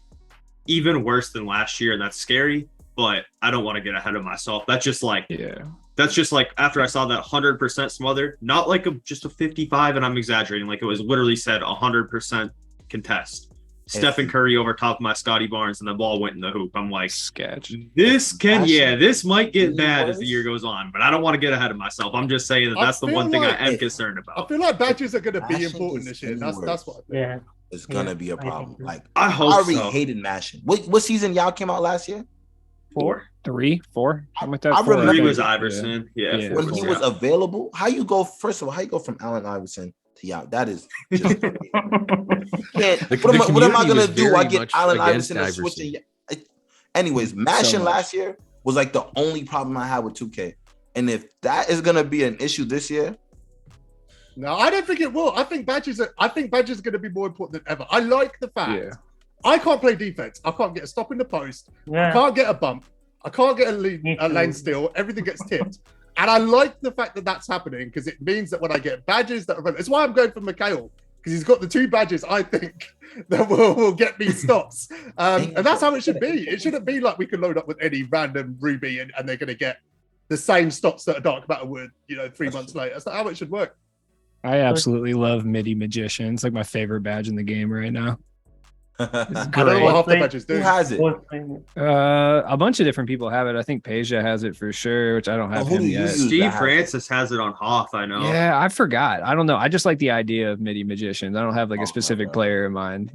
even worse than last year, and that's scary. But I don't want to get ahead of myself. That's just like after I saw that 100% smother, not like just a 55, and I'm exaggerating. Like it was literally said 100% contest. Stephen Curry over top of my Scotty Barnes, and the ball went in the hoop. I'm like, sketch. This might get bad as the year goes on, but I don't want to get ahead of myself. I'm just saying that's the one thing I am concerned about. I feel like badges are going to be important this year. That's what I think. Yeah. It's gonna be a problem. Like I hope I already hated mashing. What season y'all came out last year? 3, 4. I'm with that. I 4, remember- Three think. was Iverson. Yeah. When he was available, how you go? First of all, how you go from Allen Iverson to Yao? That is just can't. What am I gonna do? I get Allen Iverson to switch. Anyways, mashing last year was like the only problem I had with 2K, and if that is gonna be an issue this year. No, I don't think it will. I think badges are going to be more important than ever. I like the fact I can't play defense. I can't get a stop in the post. I can't get a bump. I can't get a lane steal. Everything gets tipped. And I like the fact that that's happening because it means that when I get badges that are relevant, it's why I'm going for Mikhail because he's got the 2 badges I think that will get me stops. And that's how it should be. It shouldn't be like we can load up with any random Ruby and they're going to get the same stops that a Dark Matter would, 3 months later. That's not how it should work. I absolutely love MIDI Magician. It's like my favorite badge in the game right now. It's I don't know what half the badges do. Who has it? A bunch of different people have it. I think Peja has it for sure, which I don't have him yet. Steve Francis has it on Hoth, I know. Yeah, I forgot. I don't know. I just like the idea of MIDI Magicians. I don't have like a specific player in mind,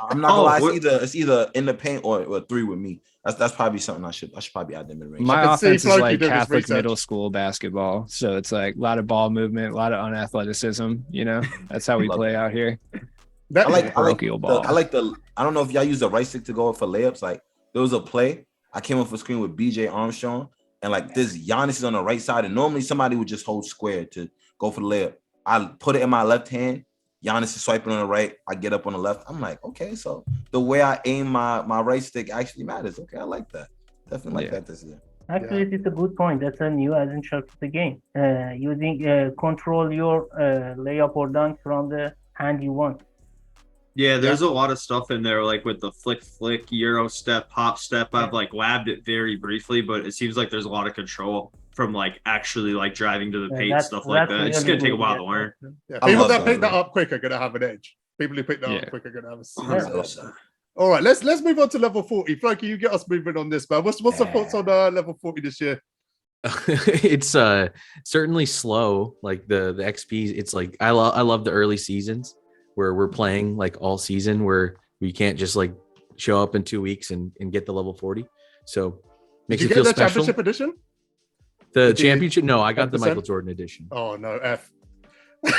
I'm not gonna lie, it's either in the paint or 3 with me. That's probably something I should probably add them in range. My offense is like Catholic middle school basketball, so it's like a lot of ball movement, a lot of unathleticism. That's how we play out here. I don't know if y'all use the right stick to go for layups. Like there was a play I came off a screen with BJ Armstrong, and like this Giannis is on the right side, and normally somebody would just hold square to go for the layup. I put it in my left hand. Giannis is swiping on the right. I get up on the left. I'm like, okay, so the way I aim my right stick actually matters. Okay, I like that. Definitely like that this year. Actually, it's a good point. That's a new addition to the game. Using control your layup or dunk from the hand you want. Yeah, there's a lot of stuff in there, like with the flick, Euro step, hop step. I've like labbed it very briefly, but it seems like there's a lot of control from like actually like driving to the paint, stuff like that. It's gonna take a while to learn. Yeah, people that pick that up quick are gonna have an edge. People who pick that up quick are gonna have a All right, let's move on to level 40. Floki, you get us moving on this, man. What's the thoughts on level 40 this year? It's certainly slow. Like the XP, it's like I love the early seasons where we're playing like all season, where we can't just like show up in 2 weeks and get the level 40. So makes it feel special. Championship edition? The championship? No, I got the Michael Jordan edition. Oh no, F. I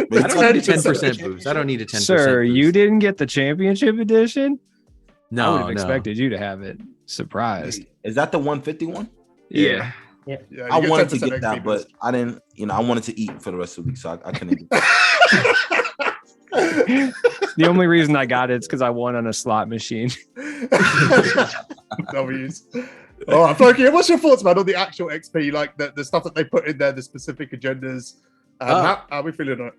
don't need a 10% boost. I don't need a 10%. Sir, boost. You didn't get the championship edition? No, I would have expected you to have it. Surprised. Is that the 151? Yeah. I wanted to get that, but I didn't. I wanted to eat for the rest of the week, so I couldn't. The only reason I got it is because I won on a slot machine. W's. All right, Floki, what's your thoughts, man, on the actual XP, like the stuff that they put in there, the specific agendas? How are we feeling on it?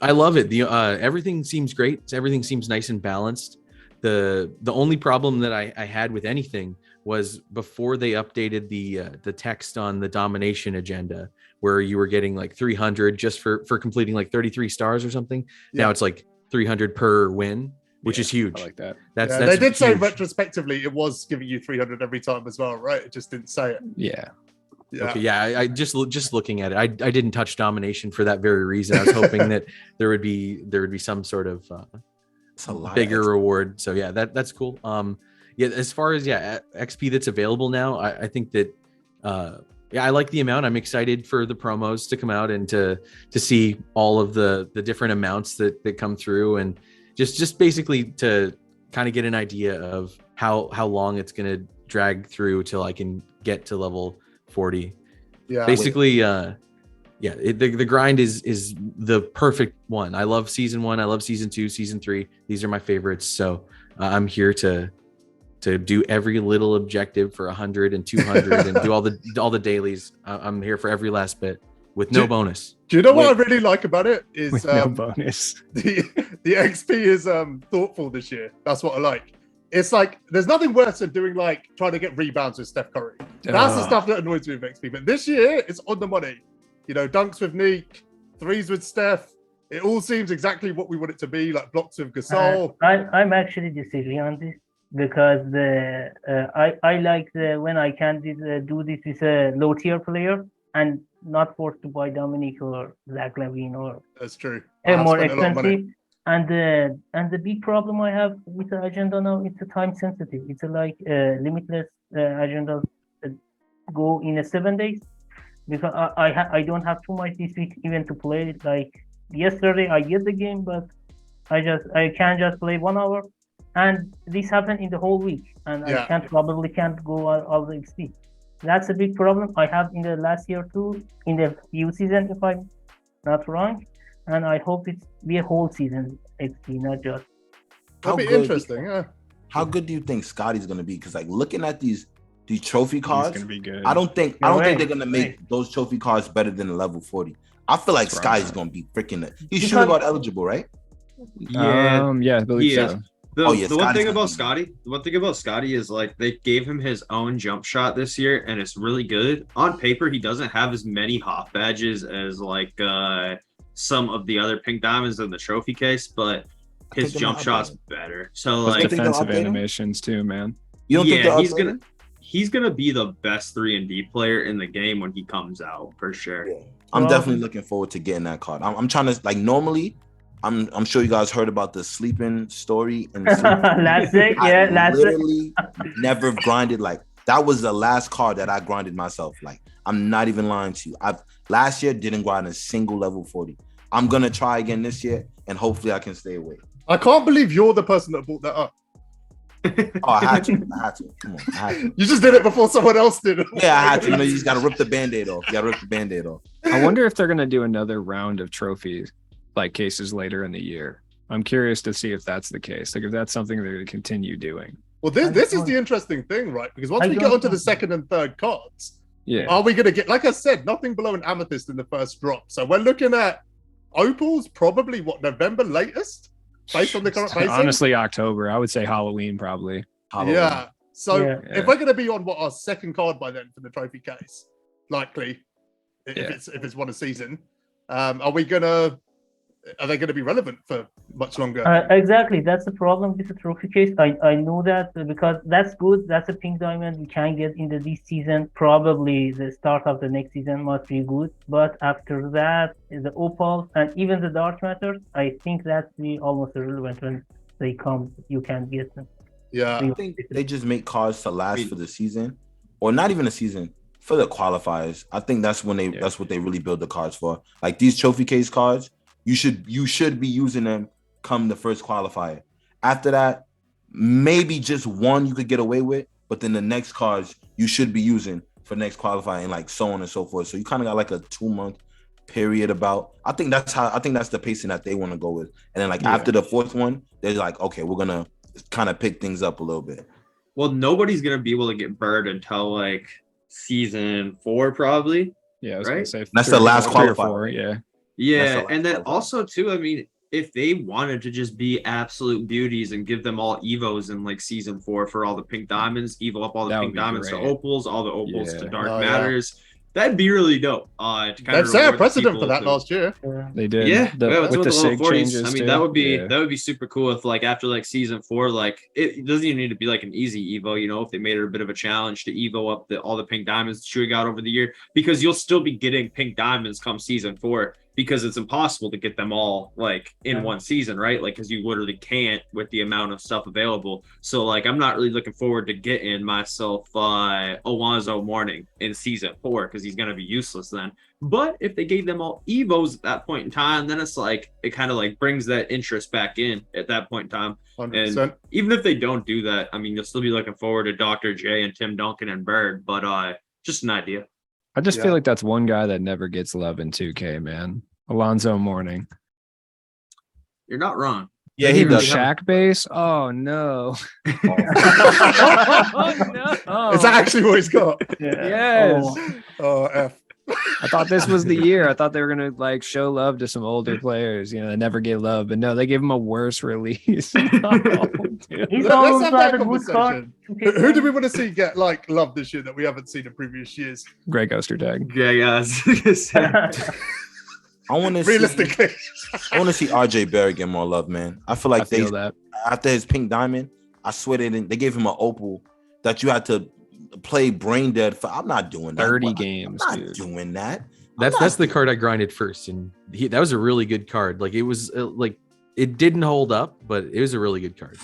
I love it. The everything seems great. Everything seems nice and balanced. The only problem that I had with anything was before they updated the text on the domination agenda, where you were getting like 300 just for completing like 33 stars or something. Yeah. Now it's like 300 per win, which is huge. I like that. That's they did say retrospectively it was giving you 300 every time as well, right? It just didn't say it. Yeah. Okay, yeah. I just looking at it, I didn't touch domination for that very reason. I was hoping that there would be some sort of bigger reward. So yeah, that's cool. Yeah, as far as XP that's available now, I think that I like the amount. I'm excited for the promos to come out and to see all of the different amounts that come through, and just basically to kind of get an idea of how long it's going to drag through till I can get to level 40. Yeah, basically the grind is the perfect one. I love season 1, I love season 2, season 3. These are my favorites. So I'm here to do every little objective for 100 and 200 and do all the dailies. I'm here for every last bit with no bonus. Do you know what I really like about it is with no bonus. The XP is thoughtful this year. That's what I like. It's like there's nothing worse than doing like trying to get rebounds with Steph Curry. That's the stuff that annoys me with XP. But this year it's on the money. Dunks with Neek, threes with Steph. It all seems exactly what we want it to be, like blocks with Gasol. I'm actually disagreeing on this because I like when I can do this with a low tier player and not forced to buy Dominic or Zach LaVine or that's true. More expensive. And the big problem I have with the agenda now, it's a time sensitive. It's like limitless agenda go in 7 days, because I don't have too much this week even to play. Like yesterday I get the game, but I can just play 1 hour, and this happened in the whole week, and I probably can't go all the XP. That's a big problem I have in the last year too, in the few season, if I'm not wrong. And I hope it's be a whole season XP, not just. That'll be interesting. Yeah. How good do you think Scotty's gonna be? Because like looking at these trophy cards, He's gonna be good. I don't think they're gonna make those trophy cards better than the level 40. I feel like Scotty's gonna be freaking. He should have got eligible, right? Yeah, I believe so. The one thing about Scotty is like they gave him his own jump shot this year, and it's really good. On paper, he doesn't have as many hot badges as like some of the other pink diamonds in the trophy case, but his jump shot's better. So like defensive animations too, man. You don't think he's gonna be the best 3-and-D player in the game when he comes out for sure. Yeah. I'm definitely looking forward to getting that card. I'm trying to like normally. I'm sure you guys heard about the sleeping story and last week. Yeah, last literally never grinded like that. Was the last card that I grinded myself. Like I'm not even lying to you. Last year didn't grind a single level 40. I'm gonna try again this year, and hopefully I can stay away. I can't believe you're the person that brought that up. Oh, I had to. Come on, I had to. You just did it before someone else did it. Yeah, I had to. You know, you just gotta rip the Band-Aid off. I wonder if they're gonna do another round of trophies like cases later in the year. I'm curious to see if that's the case. Like if that's something they're going to continue doing. Well, this is the interesting thing, right? Because once we get onto the second and third cards, are we going to get, like I said, nothing below an amethyst in the first drop. So we're looking at opals, probably November latest, based on the current pacing? Honestly, October. I would say Halloween probably. Yeah. So if we're going to be on our second card by then for the trophy case, likely, if it's one a season, are they going to be relevant for much longer? Exactly. That's the problem with the trophy case. I know that because that's good. That's a pink diamond we can get in this season. Probably the start of the next season must be good. But after that, the opals and even the dark matters, I think that's almost irrelevant when they come. You can get them. Yeah, I think they just make cards to last for the season, or not even a season, for the qualifiers. I think that's when that's what they really build the cards for. Like these trophy case cards. You should be using them come the first qualifier. After that, maybe just one you could get away with, but then the next cards you should be using for next qualifier and like so on and so forth. So you kind of got like a 2-month period about. I think that's the pacing that they want to go with. And then like after the fourth one, they're like, okay, we're gonna kind of pick things up a little bit. Well, nobody's gonna be able to get bird until like season 4, probably. Yeah, I was gonna say that's the last qualifier. Yeah, and then also too, I mean, if they wanted to just be absolute beauties and give them all evos in like season 4 for all the pink diamonds, evo up all the pink diamonds to opals, all the opals to dark matters, that'd be really dope. They've set a precedent for that last year. They did. With the sig changes. I mean, that would be super cool if like after like season 4, like it doesn't even need to be like an easy evo, you know, if they made it a bit of a challenge to evo up all the pink diamonds that you got over the year, because you'll still be getting pink diamonds come season 4. Because it's impossible to get them all like in one season, right? Like, because you literally can't with the amount of stuff available. So, like, I'm not really looking forward to getting myself Alonzo Mourning in season 4 because he's gonna be useless then. But if they gave them all evos at that point in time, then it's like it kind of like brings that interest back in at that point in time. 100%. And even if they don't do that, I mean, you'll still be looking forward to Dr. J and Tim Duncan and Bird. But just an idea. I just feel like that's one guy that never gets love in 2K, man. Alonzo Mourning. You're not wrong. Yeah, he does. Shaq base? Oh no. Oh, no. Is that actually what he's got? Yes. Oh, F. I thought this was the year. I thought they were gonna like show love to some older players, you know, that never get love, but no, they gave him a worse release. He's almost like a good card. Who do we want to see get like love this year that we haven't seen in previous years? Greg Ostertag. Yeah. I want to realistically. I want to see RJ Barrett get more love, man. I feel like after his pink diamond, I swear they gave him an opal that you had to play brain dead for. I'm not doing that. 30 games. I'm not doing that. That's the card I grinded first, and that was a really good card. Like it was like it didn't hold up, but it was a really good card.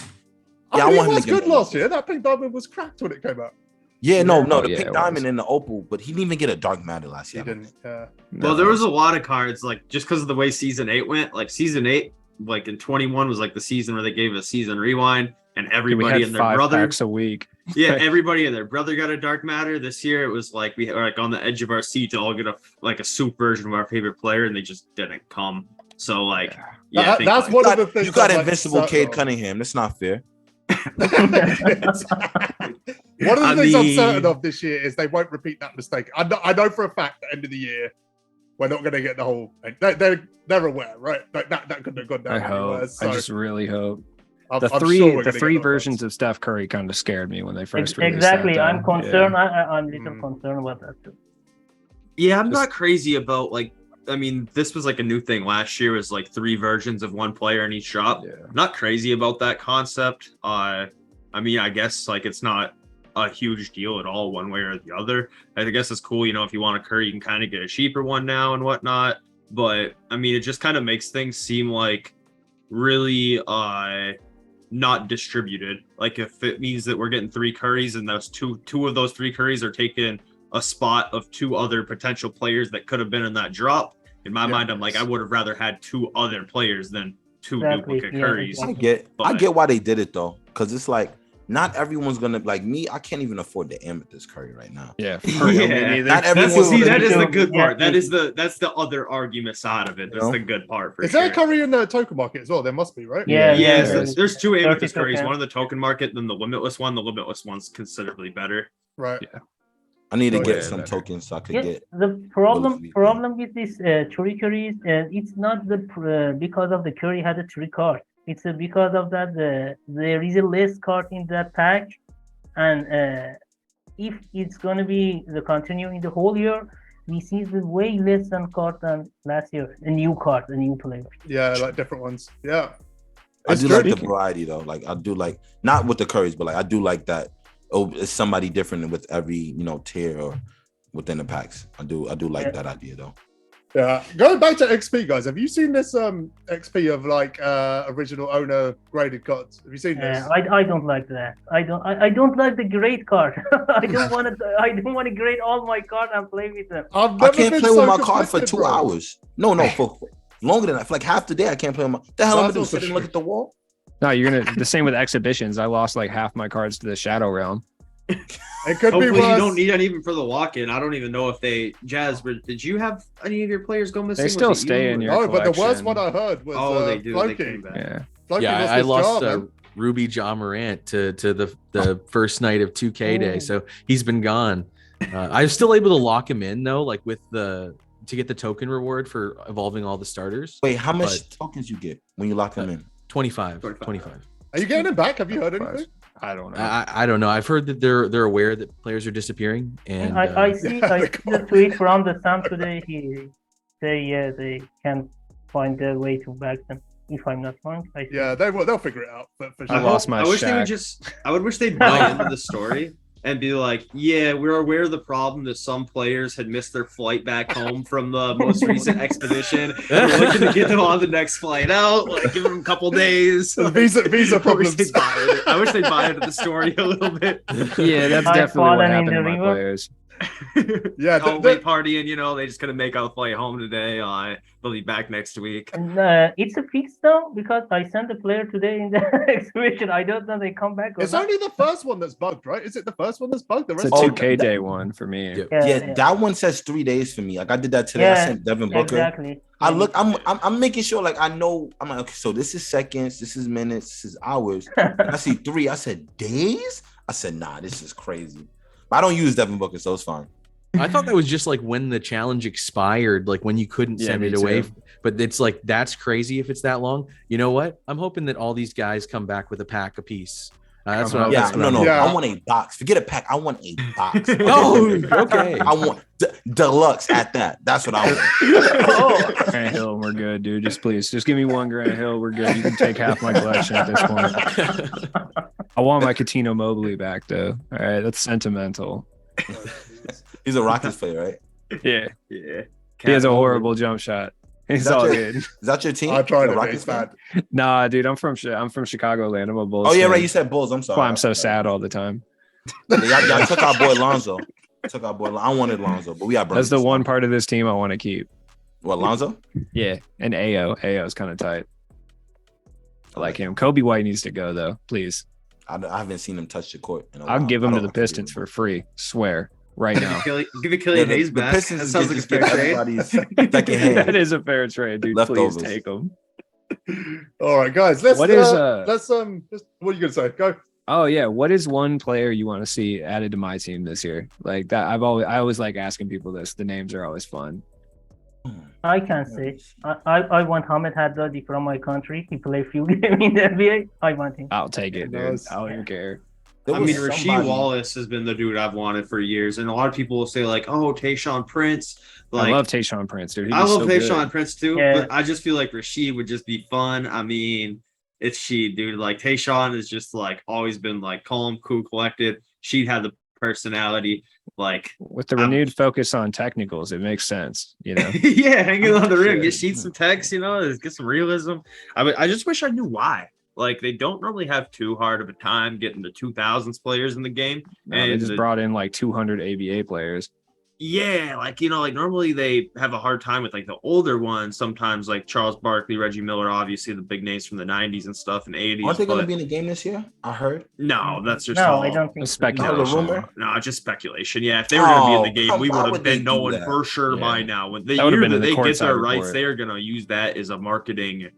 Yeah, I mean, I want it him was to get good more. last year. That pink diamond was cracked when it came out. Yeah, no, Oh, the yeah, pink it diamond was. and the opal, but he didn't even get a dark matter last He year. didn't. Yeah. Well, there was a lot of cards, like just because of the way season 8 went. Like season 8, like in 21 was like the season where they gave a season rewind, and Dude, we everybody had and their 5 brother. packs a week. Yeah, everybody and their brother got a dark matter. This year it was like we were like on the edge of our seat to all get a soup version of our favorite player, and they just didn't come. So like, yeah, I think, That's like, one of the things. You got I'm, like, invincible certain Cade of. Cunningham. That's not fair. One of the things I'm certain of this year is they won't repeat that mistake. I know for a fact at the end of the year we're not going to get the whole. They're aware, right? That couldn't have gone down. I hope. Anywhere, so I just really hope. I'm The sure three we're gonna three get those versions ones. of Steph Curry kind of scared me when they first released Exactly. that, I'm though. concerned. Yeah. I'm a little concerned about that too. yeah, I'm Just- not crazy about like. I mean, this was like a new thing last year. Was like 3 versions of one player in each drop. Yeah. I'm not crazy about that concept. I mean, I guess like it's not a huge deal at all, one way or the other. I guess it's cool, if you want a Curry, you can kind of get a cheaper one now and whatnot. But I mean, it just kind of makes things seem like really not distributed. Like if it means that we're getting 3 Currys and those two of those 3 Currys are taking a spot of 2 other potential players that could have been in that drop. In my mind, I'm like, I would have rather had 2 other players than 2 duplicate Currys. I get why they did it though, because it's like not everyone's gonna like me. I can't even afford the Amethyst Curry right now. Yeah, for real, me Yeah. neither. Not everyone. That is the Yeah. good part. Yeah. That's the other argument side of it. That's You know? the good part for Is sure. there a Curry in the token market as well? There must be, right? Yeah, Yeah, yeah. there's 2 Amethyst 30 Currys. tokens. One in the token market, then the limitless one. The limitless one's considerably better. Right. I need to Oh, get yeah, some better. tokens so I could Yeah, get. the problem with this curries, it's not because of the curry had a 3 card. It's because of that there is a less card in that pack, and if it's gonna be the continuing the whole year, we see the way less than card than last year. A new card, a new player. Yeah, like different ones. Yeah. I It's do true. like the variety though. Like I do like not with the Currys, but like I do like that. Oh, it's somebody different with every tier or within the packs. I do like that idea though. Yeah. Going back to XP, guys, have you seen this XP of like original owner graded cards? Have you seen this? I don't like that. I don't like the grade card. I don't want to grade all my cards and play with them. I've I never can't been play so with my card for conflicted, 2 bro. hours. No, for longer than that. For like half the day, I can't play with my. The hell am I That's doing? also Sit and true. look at the wall. No, you're gonna the same with exhibitions. I lost like half my cards to the Shadow Realm. It could be Hopefully, worse. you don't need it even for the walk-in. I don't even know if Jazz. Did you have any of your players go missing? They still Was it stay you in or- your No, but the worst collection. one I heard was they do. They came Floki. back. Yeah. Floki Yeah, lost I his lost job, man. Ruby Ja Morant to the first night of 2K day, so he's been gone. I was still able to lock him in though, like with to get the token reward for evolving all the starters. Wait, how much tokens you get when you lock them in? 25. 25. 25. Are you getting him back? Have you heard anything? I don't know. I don't know. I've heard that they're aware that players are disappearing, and I see Yeah, the tweet from the Sam today. He say they can find their way to back them. If I'm not wrong, I think. Yeah, they'll figure it out. But for sure. I lost my I wish they would Shaq. I would wish they'd buy into the story and be like, yeah, we're aware of the problem that some players had missed their flight back home from the most recent expedition. We're looking to get them on the next flight out, like give them a couple days. Visa I wish problems. they'd buy into the story a little bit. Yeah, that's I've definitely what fallen in happened the to my river. players. Yeah, Oh, late partying, they just couldn't make out the flight home today. They'll be back next week. And it's a fix now because I sent the player today in the exhibition. I don't know they come back. Or it's not. only the first one that's bugged, right? Is it the first one that's bugged? The It's rest a Oh, 2K day one for me. Yeah. Yeah, that one says 3 days for me. Like I did that today. I Yeah, sent Devin Booker. Exactly. I look. I'm making sure. Like I know. I'm like, okay. So this is seconds. This is minutes. This is hours. And I see 3. I said days. I said nah. This is crazy. But I don't use Devin Booker, so it's fine. I thought that was just like when the challenge expired, like when you couldn't Yeah, send me it away. too. But it's like that's crazy if it's that long. You know what? I'm hoping that all these guys come back with a pack apiece. That's what. Yeah, that's what no, I'm no. hoping. Yeah. I want a box. Forget a pack. I want a box. Oh, okay. I want deluxe at that. That's what I want. Oh, Grant Hill, we're good, dude. Just give me 1 Grant Hill. We're good. You can take half my collection at this point. I want my Coutinho Mobley back though. All right, that's sentimental. He's a Rockets player, right? Yeah, Yeah. he has a horrible jump shot. It's that all your- good. Is that your team? I'm trying The to Rockets be bad. Nah, dude, I'm from Chicagoland. I'm a Bulls. Oh yeah, fan. right. You said Bulls. I'm That's sorry. why I'm so sad all the time. Y'all took our boy Lonzo. I wanted Lonzo, but we got. That's the one part of this team I want to keep. What, Lonzo? Yeah, and Ao is kind of tight. I like him. Kobe White needs to go though, please. I haven't seen him touch the court. I'll give him to the Pistons for free. Swear, right now. Give Killian Hayes back. That sounds like a fair trade. That is a fair trade, dude. Leftovers. Please take him. All right, guys. What are you gonna say? Go. Oh yeah, what is one player you want to see added to my team this year? Like that, I always like asking people this. The names are always fun. I can say I want Ahmed Haddadi from my country. He played few games in the NBA. I want him. I'll take it, dude. Nice. I don't even care. I mean, Rasheed Wallace has been the dude I've wanted for years, and a lot of people will say like, "Oh, Tayshaun Prince." Like, I love Tayshaun Prince, dude. I love so Tayshaun good. Prince too, Yeah. but I just feel like Rasheed would just be fun. I mean, it's Sheed, dude. Like Tayshaun is just like always been like calm, cool, collected. Sheed had the personality, like With the renewed focus on technicals, it makes sense, you know. yeah, hanging on the rim, Sure. get Sheed some text, you know, get some realism. I just wish I knew why. Like they don't normally have too hard of a time getting the 2000s players in the game, No, they just brought in like 200 ABA players. yeah, like like normally they have a hard time with like the older ones. Sometimes like Charles Barkley, Reggie Miller, obviously the big names from the 90s and stuff and 80s. Aren't they going to be in the game this year? I heard. No, that's just No, all I don't think so. Speculation. That was a rumor. No, just speculation. Yeah, if they were going to be in the game, come we on, would why have would they been knowing do that? for sure Yeah. by now. When the That would've year been that in the they get their courtside rights, report. they're going to use that as a marketing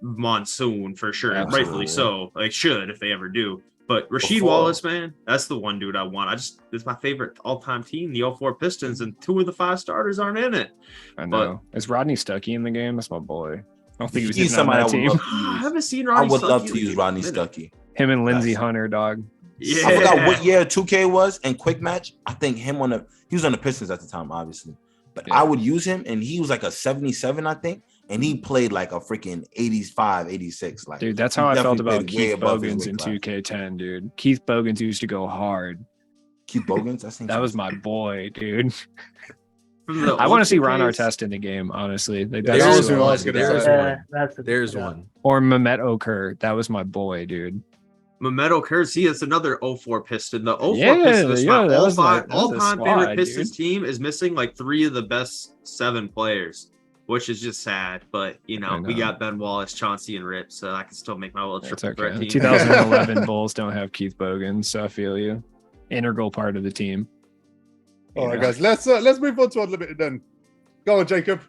monsoon for sure. And Absolutely. rightfully so. Like should if they ever do. But Rasheed Before- Wallace, man, that's the one dude I want. It's my favorite all-time team, the 04 Pistons, and 2 of the 5 starters aren't in it. I know. Is Rodney Stuckey in the game? That's my boy. I don't think he was He's even on somebody that I team. would love to I use. haven't seen I Rodney would love Stuckey to in use a Rodney minute. Stuckey. Him and Lindsey Nice. Hunter, dog. Yeah. I forgot what year 2K was and Quick Match. I think he was on the Pistons at the time, obviously. But Yeah. I would use him, and he was like a 77, I think. And he played like a freaking 85, 86. Like, Dude, that's he how I felt definitely about played way Keith above his Bogans weight in class. 2K10, dude. Keith Bogans used to go hard. Keith Bogans? That was my boy, dude. From the I want to see Ron 2Ks. Artest in the game, honestly. Like, There's that's who I was gonna There's say. one. There's yeah. one. or Mehmet Okur. That was my boy, dude. Mehmet Okur, that's another 04 Piston. The 04 Yeah, Pistons, yeah, my that was all-time, that was a all-time squad, favorite Pistons dude. team is missing like 3 of the best 7 players, which is just sad. But, I we know. got Ben Wallace, Chauncey, and Rip, so I can still make my little That's triple threat okay. team. 2011 Bulls don't have Keith Bogans, so I feel you. Integral part of the team. All right, guys. Let's move on to Unlimited then. Go on, Jacob.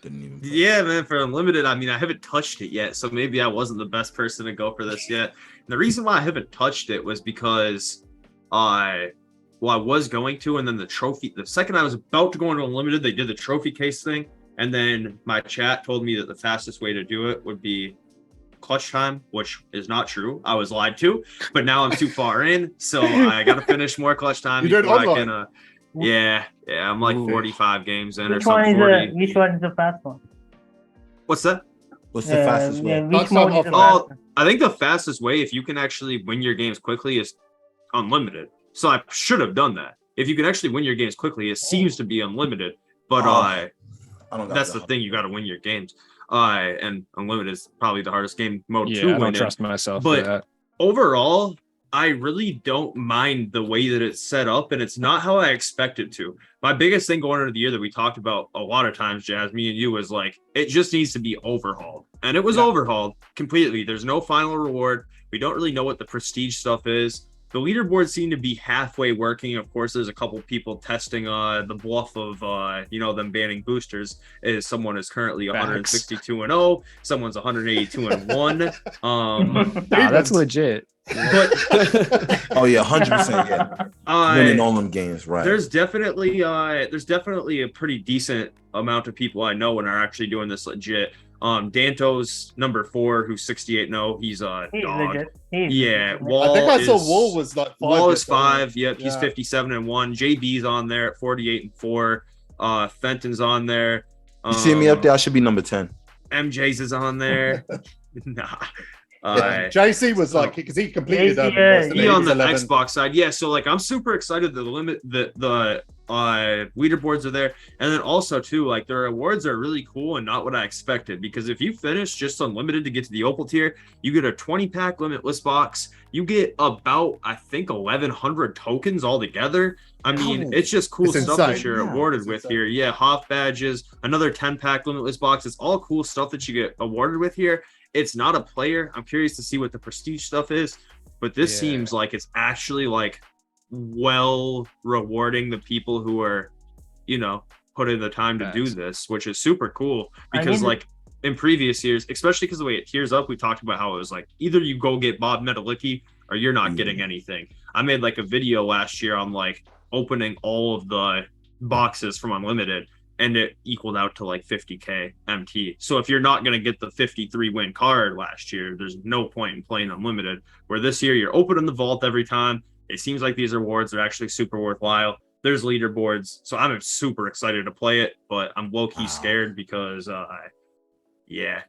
Didn't even Yeah, man, for Unlimited, I mean, I haven't touched it yet, so maybe I wasn't the best person to go for this yet. And the reason why I haven't touched it was because I was going to, and then the second I was about to go into Unlimited, they did the trophy case thing, and then my chat told me that the fastest way to do it would be clutch time, which is not true. I was lied to, but now I'm too far in, so I got to finish more clutch time. You did before I online? can, yeah, I'm like Ooh. 45 games in or Which one something. is 40. which one is the fast one? What's that? What's the fastest way? Which That's not mode is the offline. fast one? I think the fastest way, if you can actually win your games quickly, is unlimited. So I should have done that. If you can actually win your games quickly, it seems to be unlimited. But I don't got that's that. the thing. You got to win your games. And unlimited is probably the hardest game mode Yeah, to I win don't in. trust myself But- for that. Overall, I really don't mind the way that it's set up, and it's not how I expect it to. My biggest thing going into the year that we talked about a lot of times, Jazz, me and you, was like, it just needs to be overhauled. And it was overhauled completely. There's no final reward. We don't really know what the prestige stuff is. The leaderboards seem to be halfway working. Of course, there's a couple people testing the bluff of them banning boosters. Is someone is currently 162-0, someone's 182-1. That's legit. But Oh yeah, 100%. Yeah, winning all them games, right? there's definitely a pretty decent amount of people I know and are actually doing this legit. Danto's number 4, who's 68-0. He's a He's dog. legit. He's Yeah, legit. Wall I think I saw is- Wall was like 5. Wall is or something. 5. Yep, he's Yeah. 57-1. JB's on there at 48-4. Fenton's on there. You see me up there? I should be number 10. MJ's is on there. Nah. JC was like, because he completed JC, yeah, wasn't He on He's the 11. Xbox side, yeah. So like, I'm super excited that the leaderboards are there, and then also too, like their rewards are really cool and not what I expected, because if you finish just unlimited to get to the opal tier, you get a 20-pack limitless box. You get about, I think, 1,100 tokens altogether. I mean, it's just cool stuff that you're awarded with here. Yeah, Hoff badges, another 10-pack limitless box. It's all cool stuff that you get awarded with here. It's not a player. I'm curious to see what the prestige stuff is, but this seems like it's actually like well rewarding the people who are, you know, putting the time to do this, which is super cool, because like in previous years, especially because the way it tiers up, we talked about how it was like either you go get Bob Metallicki or you're not getting anything. I made like a video last year on like opening all of the boxes from Unlimited, and it equaled out to like 50k MT. So if you're not going to get the 53 win card last year, there's no point in playing Unlimited, where this year you're opening the vault every time. It seems like these rewards are actually super worthwhile. There's leaderboards, so I'm super excited to play it, but I'm low-key scared because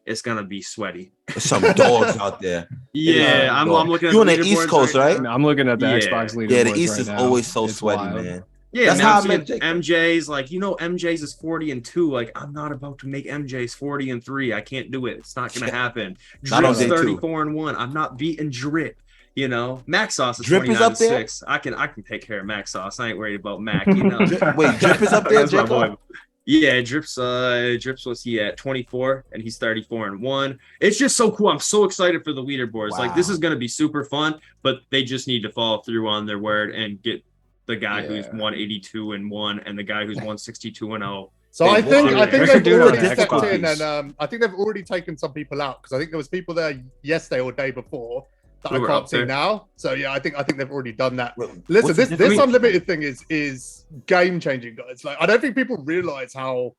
it's gonna be sweaty. There's some dogs out there. I'm looking at you on the East Coast, right? I'm looking at the Xbox leaderboards. Yeah, the East is now. always so It's sweaty, wild. man. Yeah, that's how I met MJ's like, you know, MJ's is 40-2. Like, I'm not about to make MJ's 40-3. I can't do it. It's not gonna happen. Drip's 34-1. I'm not beating Drip. You know, Mac Sauce is Drip is up there. 29-6. I can take care of Mac Sauce. I ain't worried about Mac. You know. Wait, Drip is up there, Jacob? Yeah, Drips was he at 24 and he's 34-1. It's just so cool. I'm so excited for the leaderboards. Like, this is gonna be super fun, but they just need to follow through on their word and get the guy who's 182-1 and the guy who's 162-0. So I think they've already stepped in, difficulties. and I think they've already taken some people out, because I think there was people there yesterday or day before that Who I were can't up see there. now. So yeah, I think they've already done that. Well, Listen, what's the this unlimited thing is game changing, guys. Like, I don't think people realize how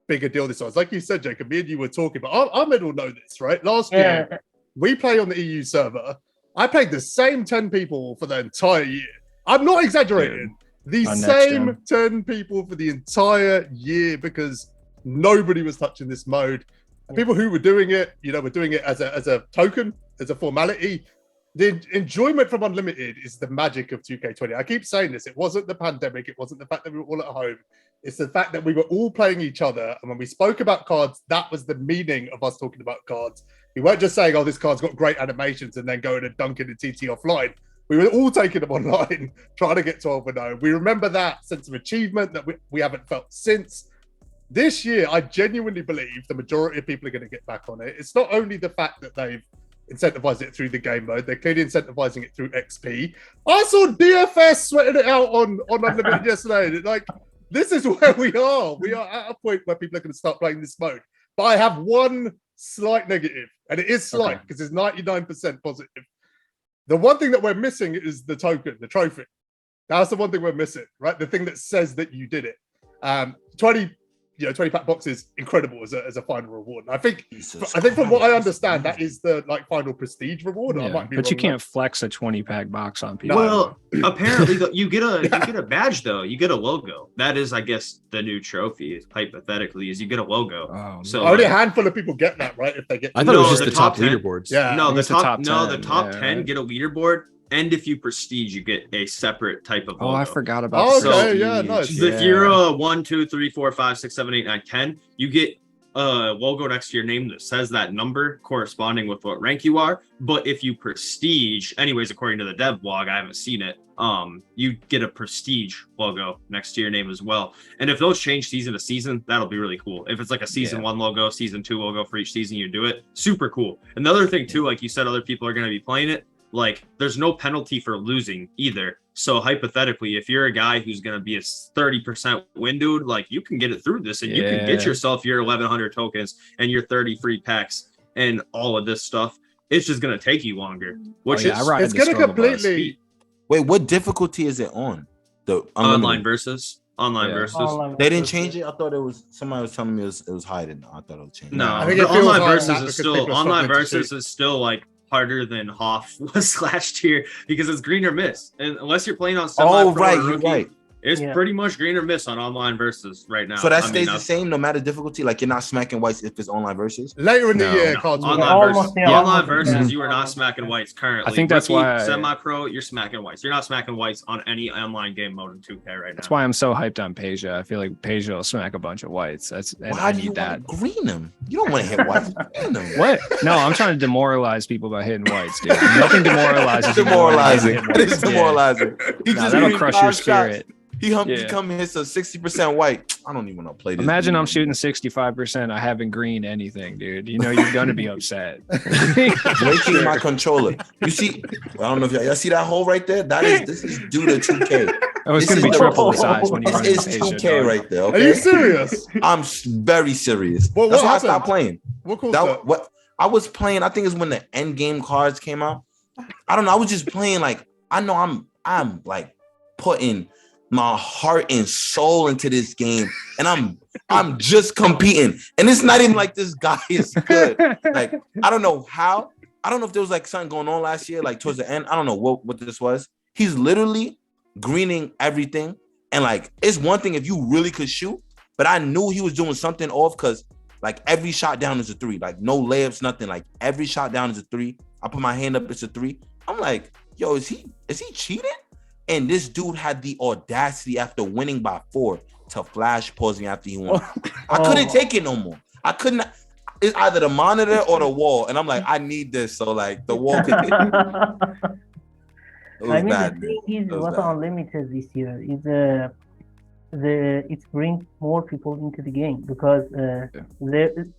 big a deal this was. Like you said, Jacob, me and you were talking, but Ahmed will know this, right? Last year we play on the EU server. I played the same 10 people for the entire year. I'm not exaggerating. The same 10 people for the entire year, because nobody was touching this mode. And people who were doing it, you know, were doing it as a token, as a formality. The enjoyment from Unlimited is the magic of 2K20. I keep saying this. It wasn't the pandemic. It wasn't the fact that we were all at home. It's the fact that we were all playing each other. And when we spoke about cards, that was the meaning of us talking about cards. We weren't just saying, oh, this card's got great animations and then going and dunking the TT offline. We were all taking them online, trying to get 12-0. We remember that sense of achievement that we haven't felt since. This year, I genuinely believe the majority of people are going to get back on it. It's not only the fact that they've incentivized it through the game mode, they're clearly incentivizing it through XP. I saw DFS sweating it out on Unlimited yesterday. Like, this is where we are. We are at a point where people are going to start playing this mode. But I have one slight negative, and it is slight because it's 99% positive. The one thing that we're missing is the token, the trophy. That's the one thing we're missing, right? The thing that says that you did it. 20-pack box is incredible as a final reward. And I think from what I understand, that is the like final prestige reward. Yeah, I might be but you wrong can't flex a 20-pack box on people. Well, apparently you get a badge though. You get a logo. That is, I guess, the new trophy. Hypothetically, is you get a logo. Oh, so only a handful of people get that, right? If they get, I thought it was just the the top 10. leaderboards. Yeah. No, the It's the top, top no, 10, the top yeah, 10 right. get a leaderboard, and if you prestige, you get a separate type of logo. I forgot about. Oh, the okay, prestige. yeah, nice. If you're a 1, 2, 3, 4, 5, 6, 7, 8, 9, 10, you get a logo next to your name that says that number corresponding with what rank you are. But if you prestige, anyways, according to the dev blog, I haven't seen it, you get a prestige logo next to your name as well. And if those change season to season, that'll be really cool. If it's like a season 1 logo, season 2 logo for each season you do it, super cool. And the other thing too, like you said, other people are going to be playing it. Like, there's no penalty for losing either. So hypothetically, if you're a guy who's going to be a 30% win dude, like, you can get it through this, and you can get yourself your 1,100 tokens and your 30 free packs and all of this stuff. It's just going to take you longer, which it's going to completely. Wait, what difficulty is it on? The online versus. They didn't change it. I thought it was. Somebody was telling me it was higher. No, I thought it was changed. No, I think the it feels online hard versus now is because people still are online struggling to versus shoot. is still like harder than Hoff was last year because it's green or miss, and unless you're playing on semi-pro or rookie, It's pretty much green or miss on online versus right now. So that stays the same no matter difficulty. Like you're not smacking whites if it's online versus. Later in the year, cards online versus you are not smacking whites currently. I think that's why semi-pro, you're smacking whites. You're not smacking whites on any online game mode in 2K right now. That's why I'm so hyped on Peja. I feel like Peja will smack a bunch of whites. Why do you want to green them? You don't want to hit whites. What? No, I'm trying to demoralize people by hitting whites, dude. Nothing demoralizes. Demoralizing. It is demoralizing. That'll crush your spirit. He come and hits a 60% white. I don't even want to play this. Imagine I'm shooting 65%. I haven't green anything, dude. You know you're gonna be upset. Breaking my controller. You see, I don't know if y'all see that hole right there. This is due to 2K. Oh, it's gonna be triple the size when you run. It's 2K right there. Okay? Are you serious? I'm very serious. That's why I stopped playing. What caused that? What I was playing, I think it's when the end game cards came out. I don't know. I was just playing like I know I'm like putting my heart and soul into this game, and I'm just competing, and it's not even like this guy is good. Like I don't know how. I don't know if there was like something going on last year, like towards the end. I don't know what this was. He's literally greening everything, and like it's one thing if you really could shoot, but I knew he was doing something off because like every shot down is a 3, like no layups, nothing. Like every shot down is a 3. I put my hand up, it's a 3. I'm like, yo, is he cheating? And this dude had the audacity after winning by 4 to flash pause me after he won. I couldn't take it no more. I couldn't. It's either the monitor or the wall. And I'm like, I need this. So like the wall could the thing is what's unlimited this year is it brings more people into the game because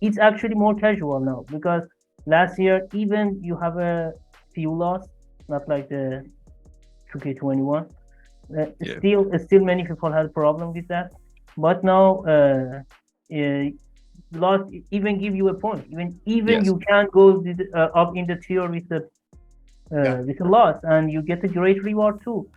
it's actually more casual now. Because last year, even you have a few loss, not like the 2K21. Still many people had a problem with that, but now loss even give you a point. Even you can go up in the tier with a loss, and you get a great reward too.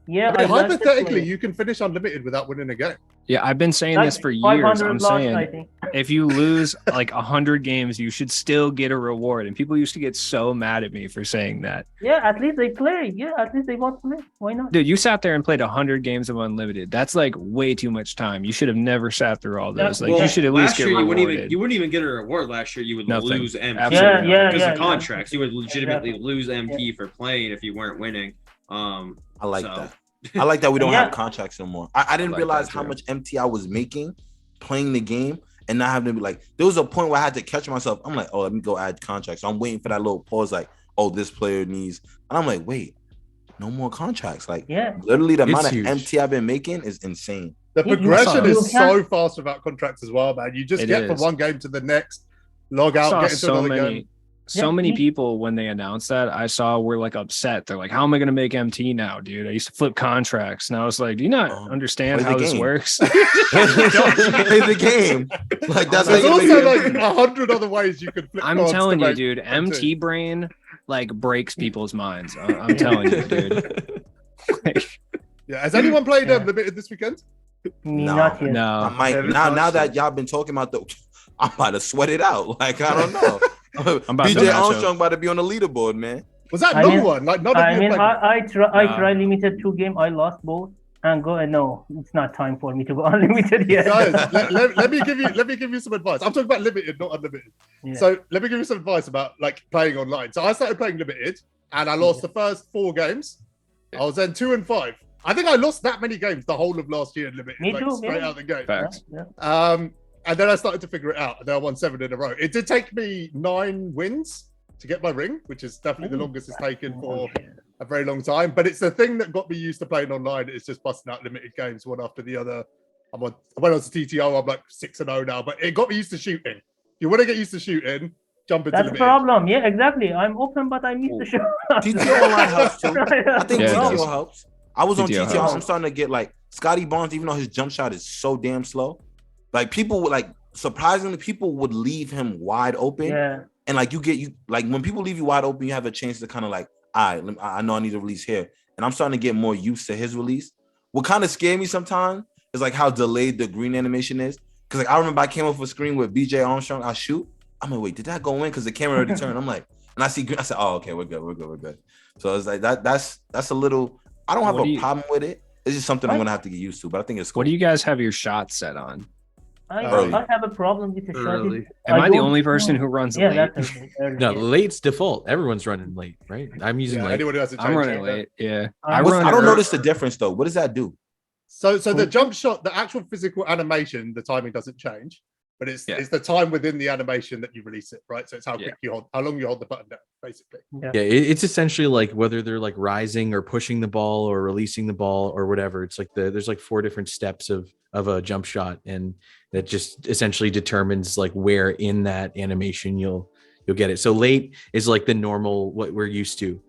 Yeah, hypothetically, you can finish unlimited without winning a game. Yeah, I've been saying this for years. I'm saying if you lose like 100 games, you should still get a reward. And people used to get so mad at me for saying that. Yeah, at least they play. Yeah, at least they want to play. Why not? Dude, you sat there and played 100 games of unlimited. That's like way too much time. You should have never sat through all those. You should at least get rewarded. You wouldn't even get a reward last year. You would lose MP. Absolutely. Because of contracts. You would legitimately lose MP for playing if you weren't winning. I like that. I like that we don't have contracts no more. I didn't realize how much MT I was making playing the game and not having to be like, there was a point where I had to catch myself. I'm like, oh, let me go add contracts. So I'm waiting for that little pause like, oh, this player needs. And I'm like, wait, no more contracts. Like, literally the amount of MT I've been making is insane. The progression is so fast without contracts as well, man. You just get from one game to the next, log out, get into another game. So many people, when they announced that, I saw were like upset. They're like, how am I going to make MT now, dude? I used to flip contracts. And I was like, do you not understand how this works? Play the game. Like that's There's also like 100 other ways you could flip. I'm telling you, dude, MT brain like breaks people's minds. I'm telling you, dude. Yeah. Has anyone played Limited this weekend? Not yet. No. I might now that y'all been talking about I'm about to sweat it out. Like, I don't know. BJ Armstrong about to be on the leaderboard, man. Was that number one? Like, I tried limited 2 game. I lost both and no, it's not time for me to go unlimited yet. Guys, let me give you some advice. I'm talking about limited, not unlimited. Yeah. So let me give you some advice about like playing online. So I started playing limited and I lost the first 4 games. I was then 2 and 5. I think I lost that many games the whole of last year in limited. Me too, straight out the gate. Facts. Yeah. And then I started to figure it out. And then I won 7 in a row. It did take me 9 wins to get my ring, which is definitely the longest it's taken for a very long time. But it's the thing that got me used to playing online. It's just busting out limited games one after the other. I went on to TTO. I'm like 6-0 now, but it got me used to shooting. If you want to get used to shooting, jump into limited. That's the problem. Yeah, exactly. I'm open, but I miss the show. TTO online helps too. I think TTO helps. I was on TTO. I'm starting to get like Scotty Barnes, even though his jump shot is so damn slow. Like people would like surprisingly, people would leave him wide open. Yeah. And like like when people leave you wide open, you have a chance to kind of like, all right, I know I need to release here. And I'm starting to get more used to his release. What kind of scared me sometimes is like how delayed the green animation is. Cause like I remember I came off a screen with BJ Armstrong, I shoot. I'm like, wait, did that go in? Cause the camera already turned. I'm like, and I see green, I said, oh, okay, we're good. So it's like that's a little, I don't have a problem with it. It's just something I'm gonna have to get used to. But I think it's cool. What do you guys have your shots set on? I have a problem with the shot. Am I the only person who runs late? That's early. No, late's default. Everyone's running late, right? I'm using late. I'm running late. Yeah. I don't notice the difference though. What does that do? So the jump shot, the actual physical animation, the timing doesn't change, but it's the time within the animation that you release it, right? So it's how quick you hold, how long you hold the button down, basically. Yeah, it's essentially like whether they're like rising or pushing the ball or releasing the ball or whatever. It's like there's like 4 different steps of a jump shot, and that just essentially determines like where in that animation you'll get it. So late is like the normal what we're used to,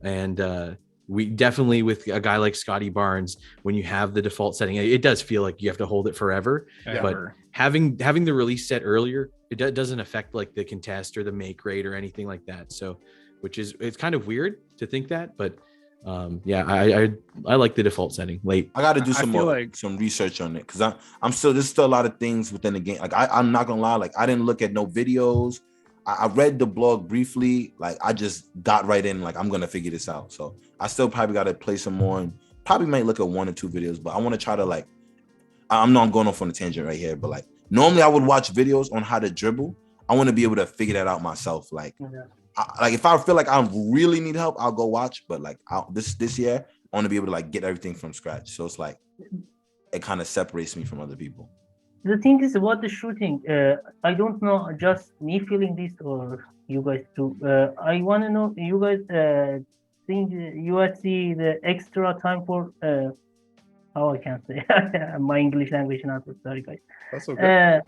and we definitely, with a guy like Scotty Barnes, when you have the default setting, it does feel like you have to hold it forever. But having the release set earlier, it doesn't affect like the contest or the make rate or anything like that. So, it's kind of weird to think that, but I like the default setting late. I got to do some research on it, because there's still a lot of things within the game. Like I'm not gonna lie, like I didn't look at no videos. I read the blog briefly. Like I just got right in. Like I'm gonna figure this out. So I still probably got to play some more, and probably might look at 1 or 2 videos. But I want to try to like. I'm going off on a tangent right here, but like normally I would watch videos on how to dribble. I want to be able to figure that out myself. Like, if I feel like I really need help, I'll go watch. But like this year, I want to be able to like get everything from scratch. So it's like it kind of separates me from other people. The thing is about the shooting. I don't know, just me feeling this or you guys too. I want to know, you guys think USC the extra time for how I can't say my English language not sorry guys. That's okay.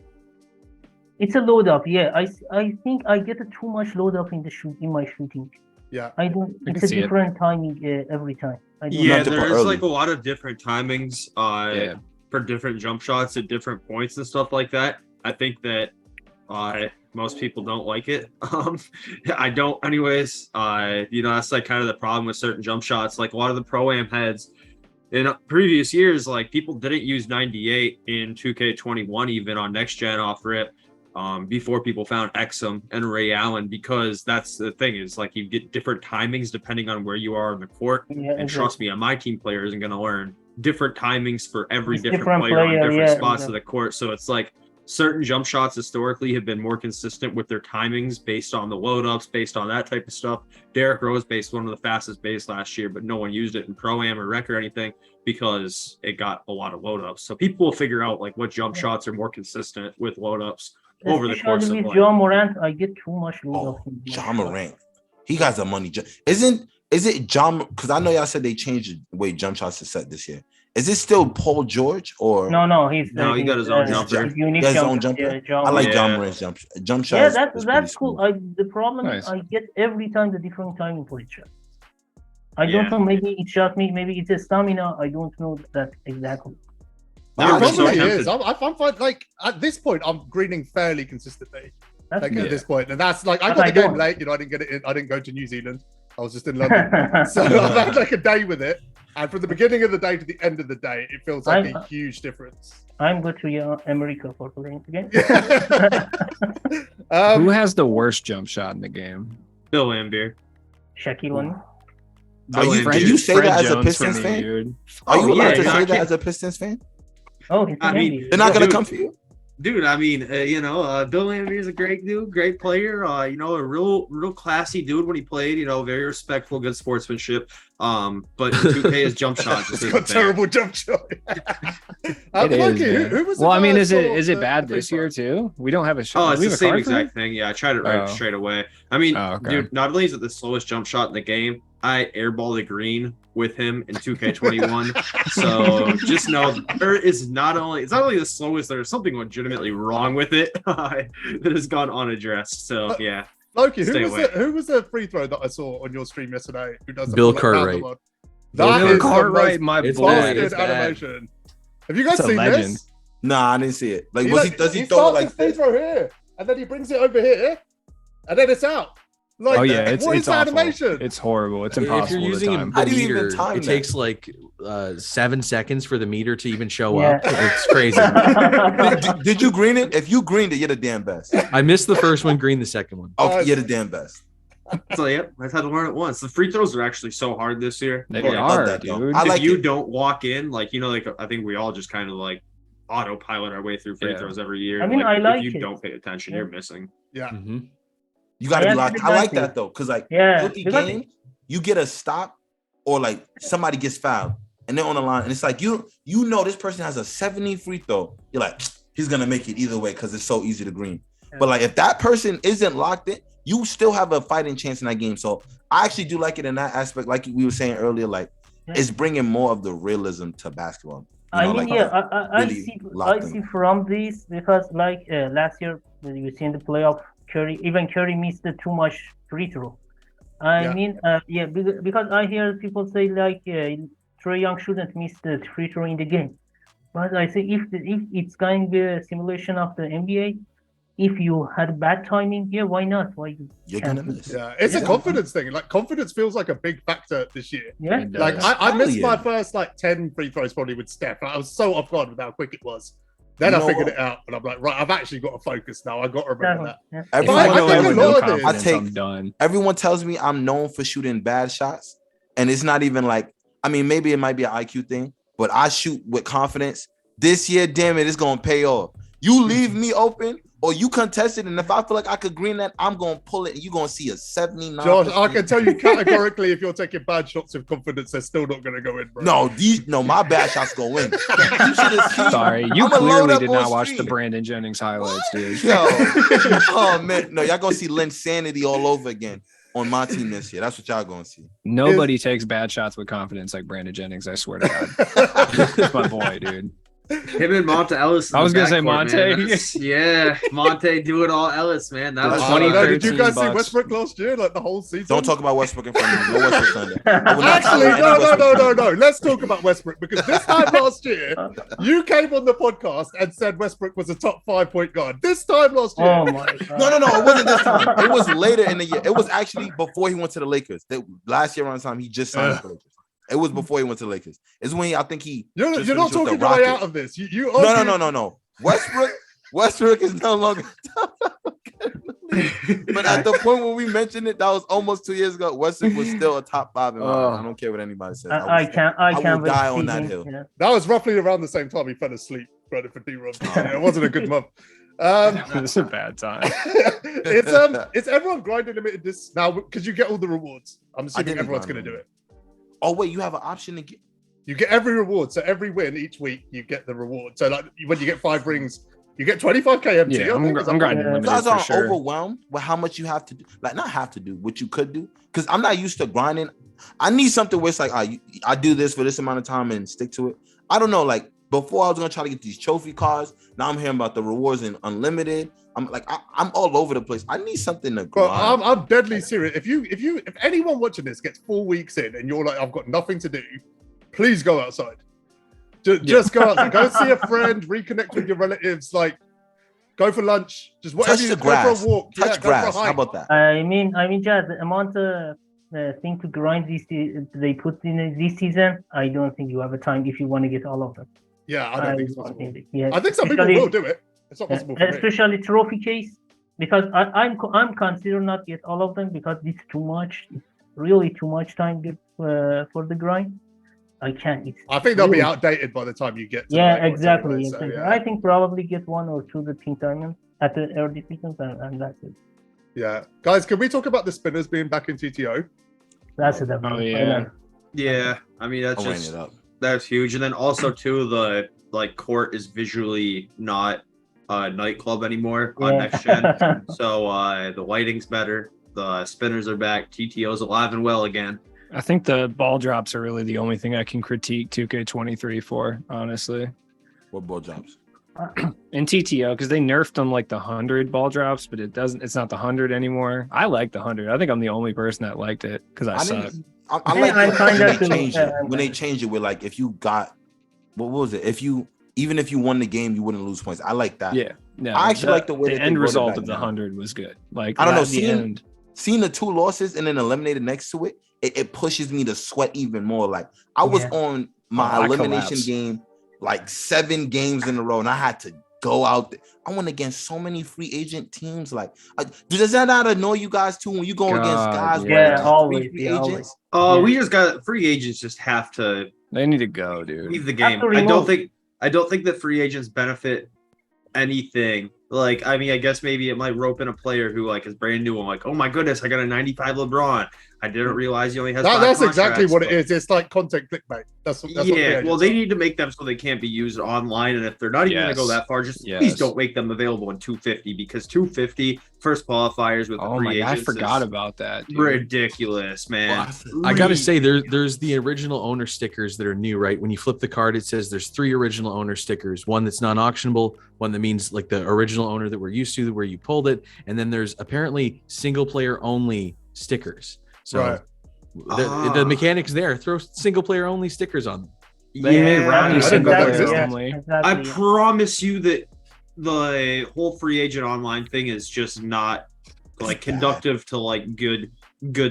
It's a load up. Yeah, I think I get too much load up in my shooting. Yeah, I don't. It's a different timing every time. There's like a lot of different timings for different jump shots at different points and stuff like that. I think that most people don't like it. I don't anyways. That's like kind of the problem with certain jump shots. Like a lot of the pro-am heads in previous years, like people didn't use 98 in 2K21 even on next gen off rip. Before people found Exum and Ray Allen, because that's the thing is like you get different timings depending on where you are in the court. And trust me, a MyTeam player isn't going to learn different timings for every different player on different spots of the court. So it's like certain jump shots historically have been more consistent with their timings based on the load ups, based on that type of stuff. Derrick Rose based one of the fastest bays last year, but no one used it in Pro-Am or Rec or anything because it got a lot of load ups. So people will figure out like what jump shots are more consistent with load ups over the course of John Morant, I get too much load ups. John Morant, he got the money. Is it John? Because I know y'all said they changed the way jump shots are set this year. Is it still Paul George or no? He got his own jumper. He got his own jumper. I like John Morant's jump shots. Yeah, that's cool. The problem is I get every time the different timing for each shot. I don't know. Maybe it's just me. Maybe it's a stamina. I don't know that exactly. It probably is. I'm fine. Like at this point, I'm greening fairly consistently. At this point, and that's like I got the game late. I didn't get it. I didn't go to New Zealand. I was just in London, so I've had like a day with it. And from the beginning of the day to the end of the day, it feels like a huge difference. I'm going to America for playing again. Who has the worst jump shot in the game? Bill Laimbeer. Shaquille O'Neal. Can you say that as a Pistons fan? Are you allowed to say that as a Pistons fan? Oh, I mean, they're not going to come for you. Dude, I mean, Bill Laimbeer is a great dude, great player. A real classy dude when he played. Very respectful, good sportsmanship. But 2K is jump shots. It's got terrible jump shot. Who was? Well, I mean, is it bad this year too? We don't have a shot. Oh, it's the same exact thing. Yeah, I tried it right straight away. I mean, dude, not only is it the slowest jump shot in the game, I airballed a green with him in 2K21. So just know it's not only the slowest, there's something legitimately wrong with it that has gone unaddressed. So yeah. Loki, who was the free throw that I saw on your stream yesterday? Who does Bill Cartwright? Bill Cartwright, my boy. Animation. Have you guys seen this? Nah, I didn't see it. Like, does he throw it like free throw here, and then he brings it over here, and then it's out. Like, it's animation? It's horrible. It's impossible. If you're using a meter, it takes like 7 seconds for the meter to even show up. It's crazy. Did you green it? If you greened it, you're the damn best. I missed the first one, green the second one. Okay, you're the damn best. So yep, I had to learn it once. The free throws are actually so hard this year. They I love are, that, though. dude. I If like you it. don't walk in, like like I think we all just kind of like autopilot our way through free Yeah. throws every year. I mean, I like if you it. don't pay attention, Yeah. you're missing. Yeah. Mm-hmm. You got to I be locked. actually I like like that it. though, because like Yeah, rookie because- game, you get a stop or like somebody gets fouled and they're on the line, and it's like you know this person has a 70 free throw. You're like, he's gonna make it either way because it's so easy to green. But like if that person isn't locked in, you still have a fighting chance in that game. So I actually do like it in that aspect, like we were saying earlier. Like it's bringing more of the realism to basketball. You know, I mean, like, I really see locked in. from this because like last year you see in the playoff, Curry missed too much free throw. I mean, because I hear people say like Trae Young shouldn't miss the free throw in the game, but I say if it's going to be a simulation of the NBA, if you had bad timing, why not? Why You're can't gonna you? miss. Yeah, it's a confidence thing. Like confidence feels like a big factor this year. Yeah, It Like does. I missed Yeah. my first like 10 free throws probably with Steph. I was so off guard with how quick it was. Then You I know figured what? it out, and I'm like, right, I've actually got to focus now. I got to remember that. Yeah. If Everyone, I I think go in a with lot no of this- confidence, I I'm take- done. everyone tells me I'm known for shooting bad shots, and it's not even like, I mean, maybe it might be an IQ thing, but I shoot with confidence. This year, damn it, it's gonna pay off. You leave me open or you contest it, and if I feel like I could green that, I'm gonna pull it, and you're gonna see a 79%. Josh, I can tell you categorically, if you're taking bad shots with confidence, they're still not going to go in, bro. No, my bad shots go in. You should have seen. Sorry, you I'ma load clearly up did on not watch the stream. Brandon Jennings highlights, dude. Yo, oh man, no, y'all gonna see Linsanity all over again on my team this year. That's what y'all gonna see. Nobody takes bad shots with confidence like Brandon Jennings. I swear to God, that's my boy, dude. Him and Monte Ellis. I was gonna say Monte. Yeah, Monte do it all Ellis, man. That was I don't know. Did you 2013 guys see Bucks. Westbrook last year? Like the whole season? Don't talk about Westbrook in front of me. No Westbrook Sunday. I will not Actually, tolerate any Westbrook Sunday. no. Let's talk about Westbrook because this time last year, you came on the podcast and said Westbrook was a top 5 point guard. This time last year, Oh my god. No, it wasn't this time. It was later in the year. It was actually before he went to the Lakers. Last year around time, he just signed with the Lakers. It was before he went to the Lakers. It's when I think he. you're just not finished with talking the your way Rockets. out of this. You No. Westbrook is no longer. But at the point when we mentioned it, that was almost 2 years ago. Westbrook was still a top 5 in my mind. I don't care what anybody says. I can't will die wait on to see that him. hill. Yeah. That was roughly around the same time he fell asleep, running for D-Rob. It wasn't a good month. It's a bad time. It's everyone grinding limited this now because you get all the rewards. I'm assuming didn't everyone's grind going to do it. Oh wait, you have an option to get. You get every reward. So every win each week, you get the reward. So like when you get 5 rings, you get 25k MT. Yeah, I'm grinding Yeah. You limited guys for are sure. overwhelmed with how much you have to do. Like not have to do, what you could do. Because I'm not used to grinding. I need something where it's like, I do this for this amount of time and stick to it. I don't know. Like before, I was gonna try to get these trophy cards. Now I'm hearing about the rewards in unlimited. I'm like, I'm all over the place. I need something to Bro, grind. I'm deadly serious. If anyone watching this gets 4 weeks in and you're like, I've got nothing to do, please go outside. Just go outside. Go see a friend, reconnect with your relatives, like go for lunch, just whatever. Touch the Go grass. for a walk. Touch go for a grass. How hike. about that? I mean, Jazz, the amount of thing to grind they put in this season, I don't think you have a time if you want to get all of them. Yeah, I don't think it's possible. Yeah, I think some people especially- will do it. It's not possible for me. especially trophy case, because I'm considering not get all of them because it's too much. It's really too much time for the grind. I can't. It's I think they'll be really- outdated by the time you get to Yeah, the records exactly. anyway, so, exactly. yeah. I think probably get 1 or 2 the pink diamonds at the early seasons, and that's it. Yeah. Guys, can we talk about the spinners being back in TTO? That's it. Oh yeah. Yeah, I mean that's I'm weighing just it up. that's huge, and then also too the court is visually not a nightclub anymore on next gen. So the lighting's better, the spinners are back, TTO's alive and well again. I think the ball drops are really the only thing I can critique 2K23 for, honestly. What ball drops? In TTO, because they nerfed them like the 100 ball drops, but it's not the 100 anymore. I like the 100. I think I'm the only person that liked it because I suck. I like I'm when kinda they too, change it. yeah. When they change it with like if you got what was it? Even if you won the game, you wouldn't lose points. I like that. Yeah. No, I actually like the way that they end wrote it result back of the now. 100 was good. Like I don't know, at the end. Seeing the 2 losses and then eliminated next to it, it pushes me to sweat even more. Like I was on my I elimination collapsed. game like 7 games in a row, and I had to go out there. I went against so many free agent teams. Like, does that not annoy you guys too when you go against guys? Yeah, always. Free agents? We just got free agents. Just have to. They need to go, dude. Leave the game. I don't think that free agents benefit anything. Like, I mean, I guess maybe it might rope in a player who like is brand new. I'm like, oh my goodness, I got a 95 LeBron. I didn't realize he only has. That's exactly what it is. It's like content clickbait. That's yeah. Well, they need to make them so they can't be used online, and if they're not even going to go that far, just please don't make them available in 250 because 250 first qualifiers with the free agents. I forgot about that. Dude. Ridiculous, man. Well, I gotta say, there's the original owner stickers that are new, right? When you flip the card, it says there's 3 original owner stickers. One that's non-auctionable, one that means like the original owner that we're used to, where you pulled it, and then there's apparently single player only stickers. So the mechanics there, throw single player only stickers on them. They made Ronnie single player only. Exactly. I promise you that the whole free agent online thing is just not like conductive to like good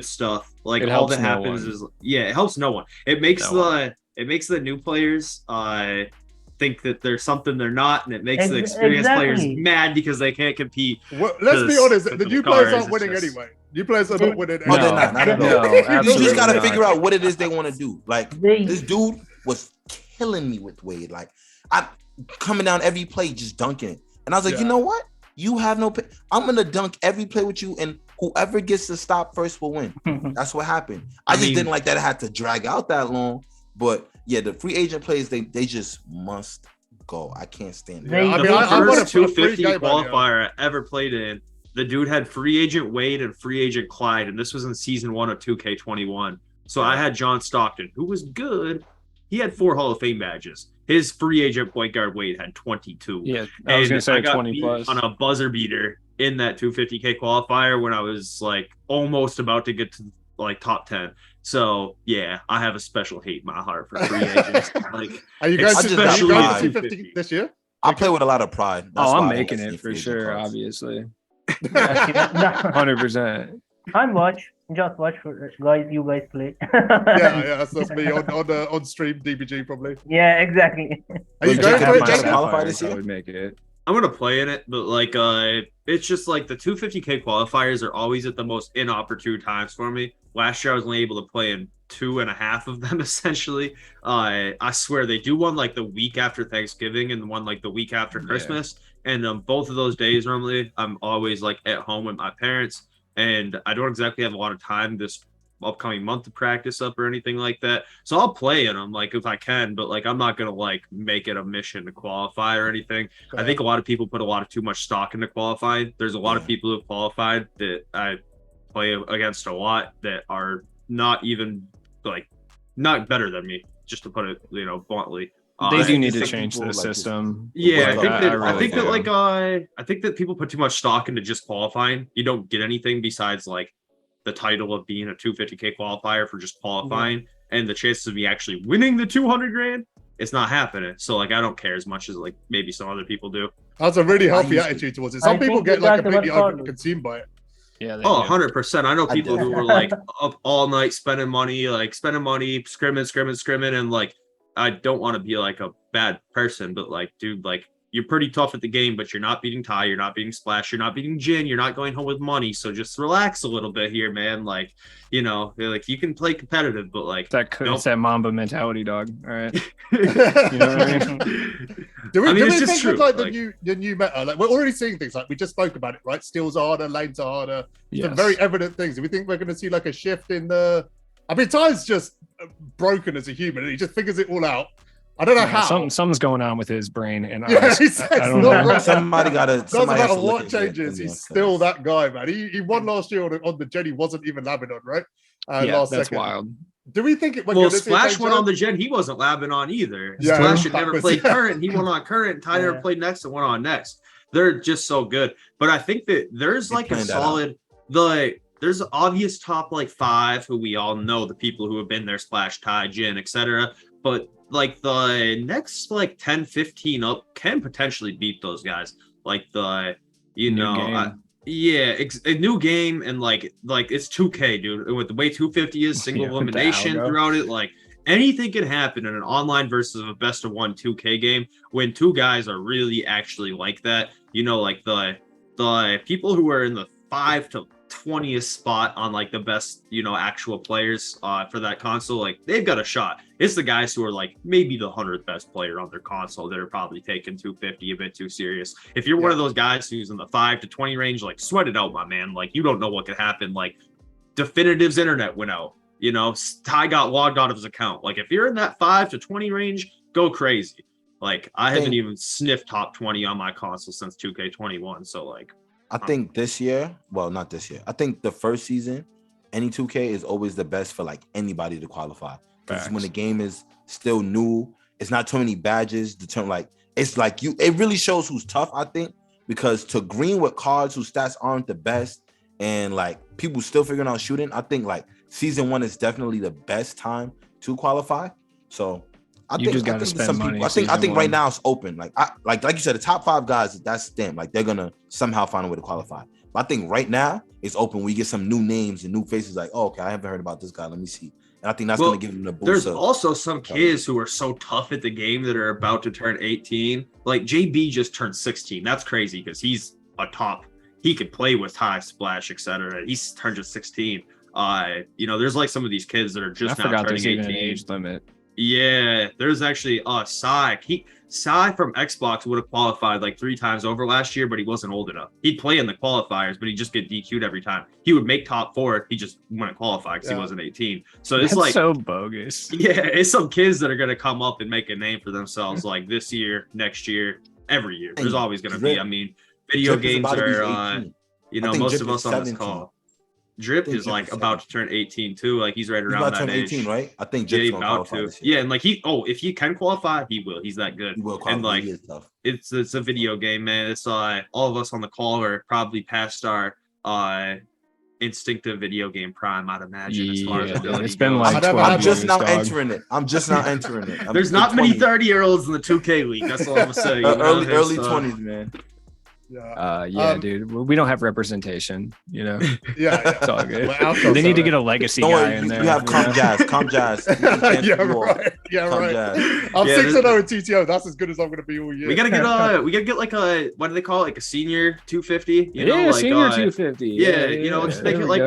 stuff. Like all that happens is it helps no one. It makes the new players think that there's something they're not, and it makes the experienced players mad because they can't compete. Well, let's be honest, the new players aren't winning anyway. New players are not winning. No, they're not. You just got to figure out what it is they want to do. Like, this dude was killing me with Wade. Like, I coming down every play, just dunking it. And I was like, you know what? You have no pay. I'm going to dunk every play with you, and whoever gets to stop first will win. That's what happened. I just didn't like that it had to drag out that long. But yeah, the free agent players, they just must go. I can't stand it. The first 250 qualifier I ever played in, the dude had free agent Wade and free agent Clyde, and this was in season 1 of 2K21. So I had John Stockton, who was good. He had 4 Hall of Fame badges. His free agent point guard Wade had 22. Yeah, I was going to say 20 plus. On a buzzer beater in that 250K qualifier when I was like almost about to get to like top 10. So yeah, I have a special hate in my heart for free agents. Like, are you guys especially 250 this year? I play with a lot of pride. That's I'm making it for sure, obviously. 100%. Just watch for guys. You guys play. yeah, that's me on stream DBG probably. Yeah, exactly. Are you going to qualify this year? I would make it. I'm gonna play in it, but like it's just like the 250K qualifiers are always at the most inopportune times for me. Last year I was only able to play in 2.5 of them essentially. I swear they do one like the week after Thanksgiving and one like the week after Christmas. And both of those days normally I'm always like at home with my parents, and I don't exactly have a lot of time this upcoming month to practice up or anything like that. So I'll play in them like if I can, but like I'm not gonna like make it a mission to qualify or anything. I think a lot of people put a lot of too much stock into qualifying. There's a lot of people who have qualified that I play against a lot that are not even like not better than me, just to put it bluntly. They do need to change the system. Yeah, I think that people put too much stock into just qualifying. You don't get anything besides like the title of being a 250K qualifier for just qualifying, and the chances of me actually winning the 200 grand, it's not happening. So like I don't care as much as like maybe some other people do. That's a really healthy attitude towards it. Some people get like completely consumed by it. Yeah. 100%. I know people who were like up all night spending money, scrimming, and like I don't want to be like a bad person, but like, dude, like you're pretty tough at the game, but you're not beating Ty, you're not beating Splash, you're not beating Jin, you're not going home with money. So just relax a little bit here, man. Like, like you can play competitive, but like it's that Mamba mentality, dog. All right. Do we think with like the new meta? Like we're already seeing things like we just spoke about it, right? Steals are harder, lanes are harder. Some very evident things. Do we think we're going to see like a shift in the? I mean, Ty's just broken as a human, and he just figures it all out. I don't know how. Something's going on with his brain, and I don't know. Somebody got to. Doesn't matter what changes, he's still that guy, man. He won last year on the gen. He wasn't even labbing on, right? That's second. Wild. Do we think it? Well, Splash went on the gen. He wasn't labbing on either. Yeah, Splash had never played current. He went on current. Ty never played next and went on next. They're just so good. But I think that there's like a solid there's obvious top like 5 who we all know, the people who have been there, Splash, Ty, Jin, etc. But like the next like 10, 15 up can potentially beat those guys. Like a new game, and like it's 2K, dude. With the way 250 is single elimination throughout it, like anything can happen in an online versus a best of 1 2K game when two guys are really actually like that. You know, like the people who are in the 5 to 20th spot on like the best, you know, actual players for that console, like they've got a shot. It's the guys who are like maybe the 100th best player on their console that are probably taking 250 a bit too serious. If you're one of those guys who's in the 5 to 20 range, like sweat it out, my man. Like you don't know what could happen. Like Definitive's internet went out, you know, Ty got logged out of his account. Like if you're in that 5 to 20 range, go crazy. Like I haven't even sniffed top 20 on my console since 2K21. So like I think this year, well, not this year. I think the first season, any 2K is always the best for like anybody to qualify. Because when the game is still new, it's not too many badges. It's like it really shows who's tough, I think, because to green with cards whose stats aren't the best and like people still figuring out shooting, I think like season 1 is definitely the best time to qualify. So I think spend money. I think right now it's open. Like you said, the top 5 guys, that's them. Like they're gonna somehow find a way to qualify. But I think right now it's open. We get some new names and new faces. Like, oh, okay, I haven't heard about this guy. Let me see. And I think that's gonna give them a boost. There's also some kids who are so tough at the game that are about to turn 18. Like JB just turned 16. That's crazy because he's a top. He could play with high splash, etc. He's turned just 16. You know, there's like some of these kids that are just now turning 18. Age limit. Yeah, there's actually Sai. Sai from Xbox would have qualified like 3 times over last year, but he wasn't old enough. He'd play in the qualifiers, but he'd just get DQ'd every time. He would make top 4. He just wouldn't qualify because he wasn't 18. So it's like so bogus. Yeah, it's some kids that are gonna come up and make a name for themselves like this year, next year, every year. There's always gonna be. I mean, video games are you know, most of us on this call. Drip is like about to turn 18 too. Like he's right around that age. 18, right? I think Drip's about to. Yeah, and like if he can qualify, he will. He's that good. He will qualify. And like it's a video game, man. It's all of us on the call are probably past our instinctive video game prime, I'd imagine. As far as it's been like I'm just now entering it. There's not many 30-year-olds in the 2K league. That's all I'm gonna say. Early 20s, man. Dude, we don't have representation, you know. It's all good. They need to get a legacy guy in there. You have ComJazz. Right. I'm 6-0 in TTO. That's as good as I'm gonna be all year. We gotta get like a, what do they call it, like a senior 250? You know, like senior 250. You know, let's make it like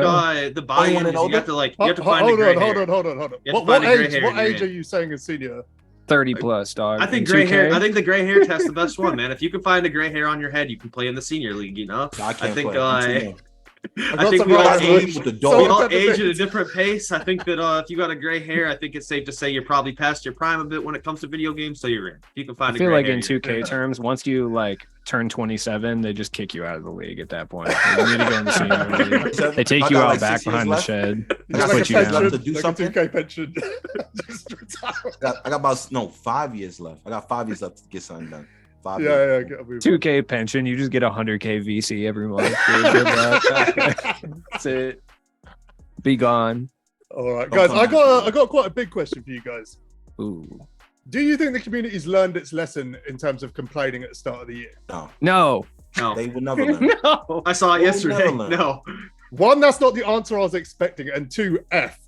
the buy-in. You have to find a gray hair. Hold on. What age are you saying is senior? 30 plus, dog. I think gray hair. I think the gray hair test's the best one, man. If you can find a gray hair on your head, you can play in the senior league. You know, I think we all age at a different pace. I think that if you got a gray hair, I think it's safe to say you're probably past your prime a bit when it comes to video games. So you're in. If you can find. I feel like in 2K terms, once you like turn 27, they just kick you out of the league at that point. You need to go in the senior league. They take you out like back behind the shed. Just put you down to do something. 2K pension. I got about 5 years left. I got 5 years left to get something done. 5 years. 2K pension. You just get 100K VC every month. Good luck. That's it. Be gone. All right, guys. I got quite a big question for you guys. Ooh. Do you think the community's learned its lesson in terms of complaining at the start of the year? No. They will never learn. No. I saw it yesterday. No. 1, that's not the answer I was expecting, and 2,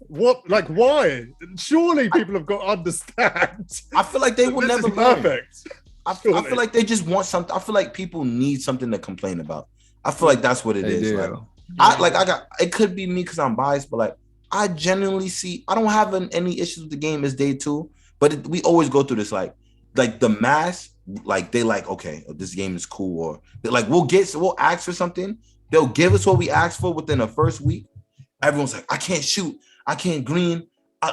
what? Like, why? Surely people have got to understand. I feel like they will never learn. Perfect. I feel like they just want something. I feel like people need something to complain about. I feel like that's what it is. Do. It could be me because I'm biased, but like I genuinely see. I don't have any issues with the game. It's day 2, but we always go through this like the mass. Like they like, okay, this game is cool, or like we'll ask for something. They'll give us what we asked for within the first week. Everyone's like, I can't shoot, I can't green,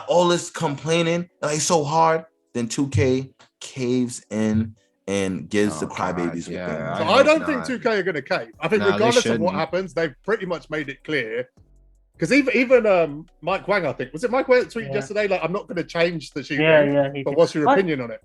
all this complaining, like it's so hard. Then 2K caves in and gives the crybabies. So I don't think 2K are going to cave. I think regardless of what happens, they've pretty much made it clear. Because even Mike Wang, I think, was it Mike Wang that tweeted yesterday? Like, I'm not going to change the shooting. But what's your opinion on it?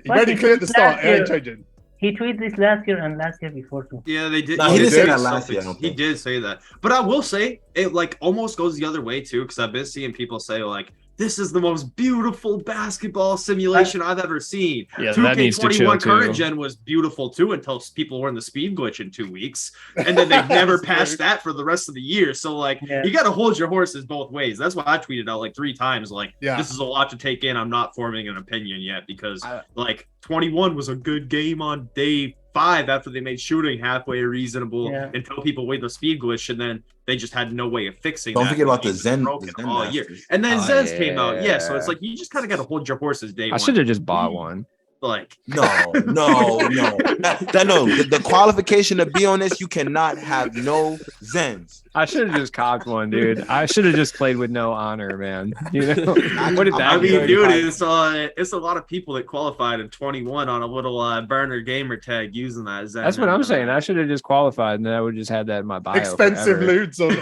You made it clear at the start. It ain't changing. He tweeted this last year and last year before too. Yeah, they did. No, he did say that last year. He did say that. But I will say it like almost goes the other way too, because I've been seeing people say like this is the most beautiful basketball simulation I've ever seen. Yeah, that needs to chill 2K21 current too. gen was beautiful too until people were in the speed glitch in 2 weeks, and then they never patched that for the rest of the year. So like, you got to hold your horses both ways. That's why I tweeted out like 3 times, like, this is a lot to take in. I'm not forming an opinion yet because like 21 was a good game on day 5 after they made shooting halfway reasonable until people wait the speed glitch, and then they just had no way of fixing Don't that. forget about the Zen all year. And then Zens came out. Yeah, so it's like you just kind of got to hold your horses day one. I should have just bought one. Like no. The qualification to be on this, you cannot have no Zens. I should have just cocked one, dude. I should have just played with no honor, man. You know, what did that? I mean, dude, it's a lot of people that qualified in 21 on a little burner gamer tag using that Zen. That's what I'm saying. I should have just qualified, and then I would just had that in my bio. Expensive lewds on.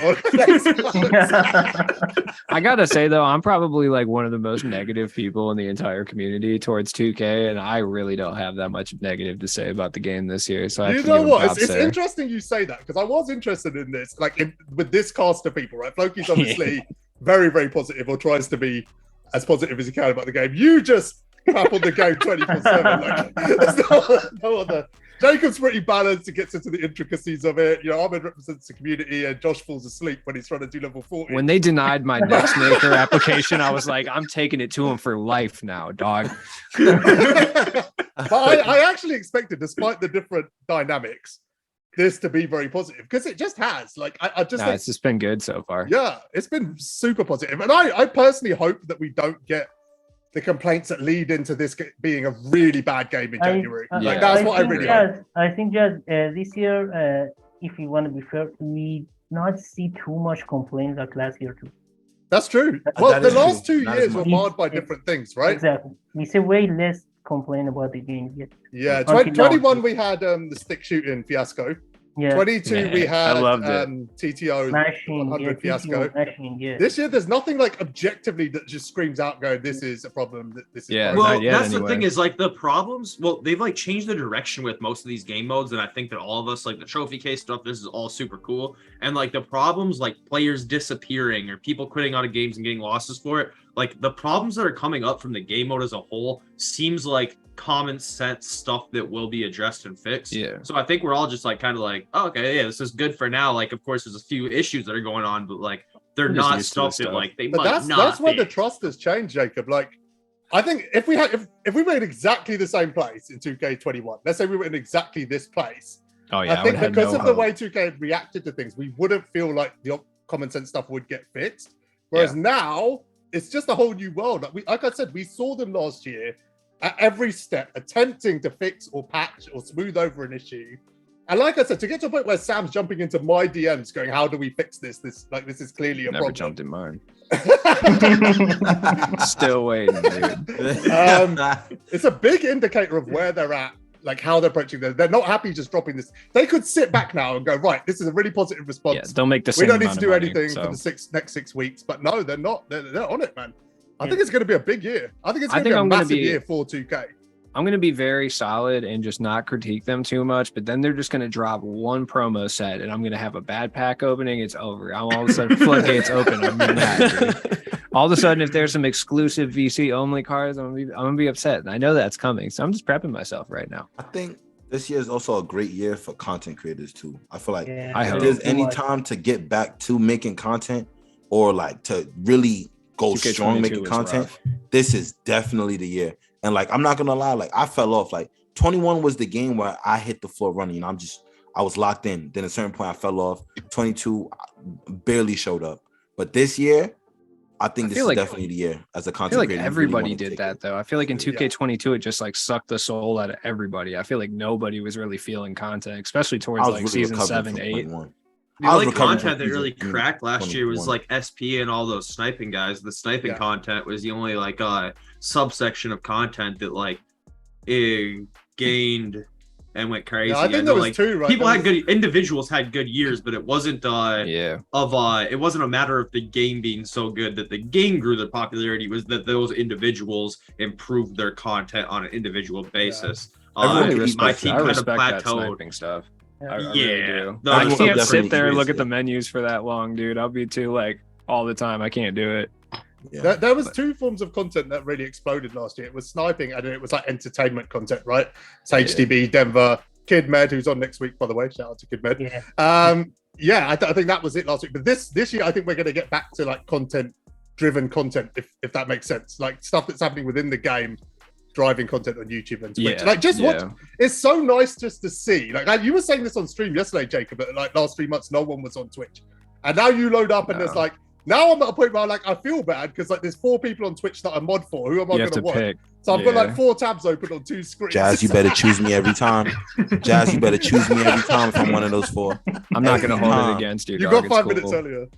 I gotta say though, I'm probably like one of the most negative people in the entire community towards 2K, and I really don't have that much negative to say about the game this year. So you know what? It's interesting you say that because I was interested in this, like with this cast of people, right? Floki's obviously very, very positive, or tries to be as positive as he can about the game. You just crap on the game 24/7. Like, there's no other. Jacob's pretty balanced. He gets into the intricacies of it. You know, Ahmed represents the community, and Josh falls asleep when he's trying to do level 40. When they denied my Nextmaker application, I was like, I'm taking it to him for life now, dog. But I actually expected, despite the different dynamics, this to be very positive because it just has. Like, I just think it's just been good so far. Yeah, it's been super positive, and I personally hope that we don't get the complaints that lead into this being a really bad game in January. Like that's what I really hope. I think just this year, if you want to be fair, we not see too much complaints like last year too. That's true. Well, the last 2 years were marred by different things, right? Exactly. We see way less complain about the game yet. Yeah, 21 we had the stick shooting fiasco. Yeah. 22 we had TTO Mashing, 100 fiasco. Mashing, This year there's nothing like objectively that just screams out going, this is a problem. This is well, that's the thing is like the problems. Well, they've like changed the direction with most of these game modes, and I think that all of us like the trophy case stuff. This is all super cool, and like the problems like players disappearing or people quitting out of games and getting losses for it. Like the problems that are coming up from the game mode as a whole seems like common sense stuff that will be addressed and fixed. Yeah. So I think we're all just like kind of like, oh, okay, yeah, this is good for now. Like, of course, there's a few issues that are going on, but like they're not stuff that like they might not. That's where the trust has changed, Jacob. Like, I think if we were in exactly the same place in 2K21, let's say we were in exactly this place. Oh yeah. I think because of the way 2K had reacted to things, we wouldn't feel like the common sense stuff would get fixed. Whereas now it's just a whole new world. Like I said, we saw them last year at every step attempting to fix or patch or smooth over an issue. And like I said, to get to a point where Sam's jumping into my DMs going, how do we fix this? This is clearly a problem. Never jumped in mine. Still waiting, dude. It's a big indicator of where they're at, like how they're approaching this. They're not happy just dropping this. They could sit back now and go, right, this is a really positive response. Yeah, don't make the same we don't need to amount do of money, anything for the next 6 weeks. But no, they're not. They're on it, man. I think it's going to be a big year. I think it's going to be a massive year for 2K. I'm going to be very solid and just not critique them too much, but then they're just going to drop one promo set and I'm going to have a bad pack opening. It's over. I'm all of a sudden floodgates open. I'm mad. All of a sudden, if there's some exclusive VC only cards, I'm going to be upset. And I know that's coming. So I'm just prepping myself right now. I think this year is also a great year for content creators too. I feel like if there's any time to get back to making content or like to really go strong making content, this is definitely the year. And like, I'm not gonna lie, like I fell off. Like 21 was the game where I hit the floor running. I was locked in. Then at a certain point I fell off. 22 barely showed up. But this year, I think this is definitely the year as a content creator. I feel like everybody did that though. I feel like in 2K22 it just like sucked the soul out of everybody. I feel like nobody was really feeling content, especially towards like season 7, 8. The only content that really cracked last year was like SP and all those sniping guys. The sniping content was the only like subsection of content that like it gained and went crazy. I think there was two, right? People had good individuals had good years, but it wasn't it wasn't a matter of the game being so good that the game grew the popularity. It was that those individuals improved their content on an individual basis. My team kind of plateaued. Stuff. I really do. I can't sit there and look at the menus for that long, dude. I'll be too like all the time. I can't do it. Yeah. There was two forms of content that really exploded last year. It was sniping, and then it was like entertainment content, right? It's HDB, Denver, Kid Med, who's on next week, by the way. Shout out to Kid Med. Yeah. I think that was it last week. But this year, I think we're going to get back to like content-driven content, if that makes sense. Like stuff that's happening within the game, driving content on YouTube and Twitch. Like watch. It's so nice just to see. Like you were saying this on stream yesterday, Jacob. But like last 3 months, no one was on Twitch, and now you load up and there's like. Now I'm at a point where I feel bad because like there's 4 people on Twitch that I mod for. Who am I going to watch? Pick. So I've got like 4 tabs open on 2 screens. Jazz, you better choose me every time. Jazz, you better choose me every time if I'm one of those 4. I'm not going to hold it against you. You got 5 minutes earlier.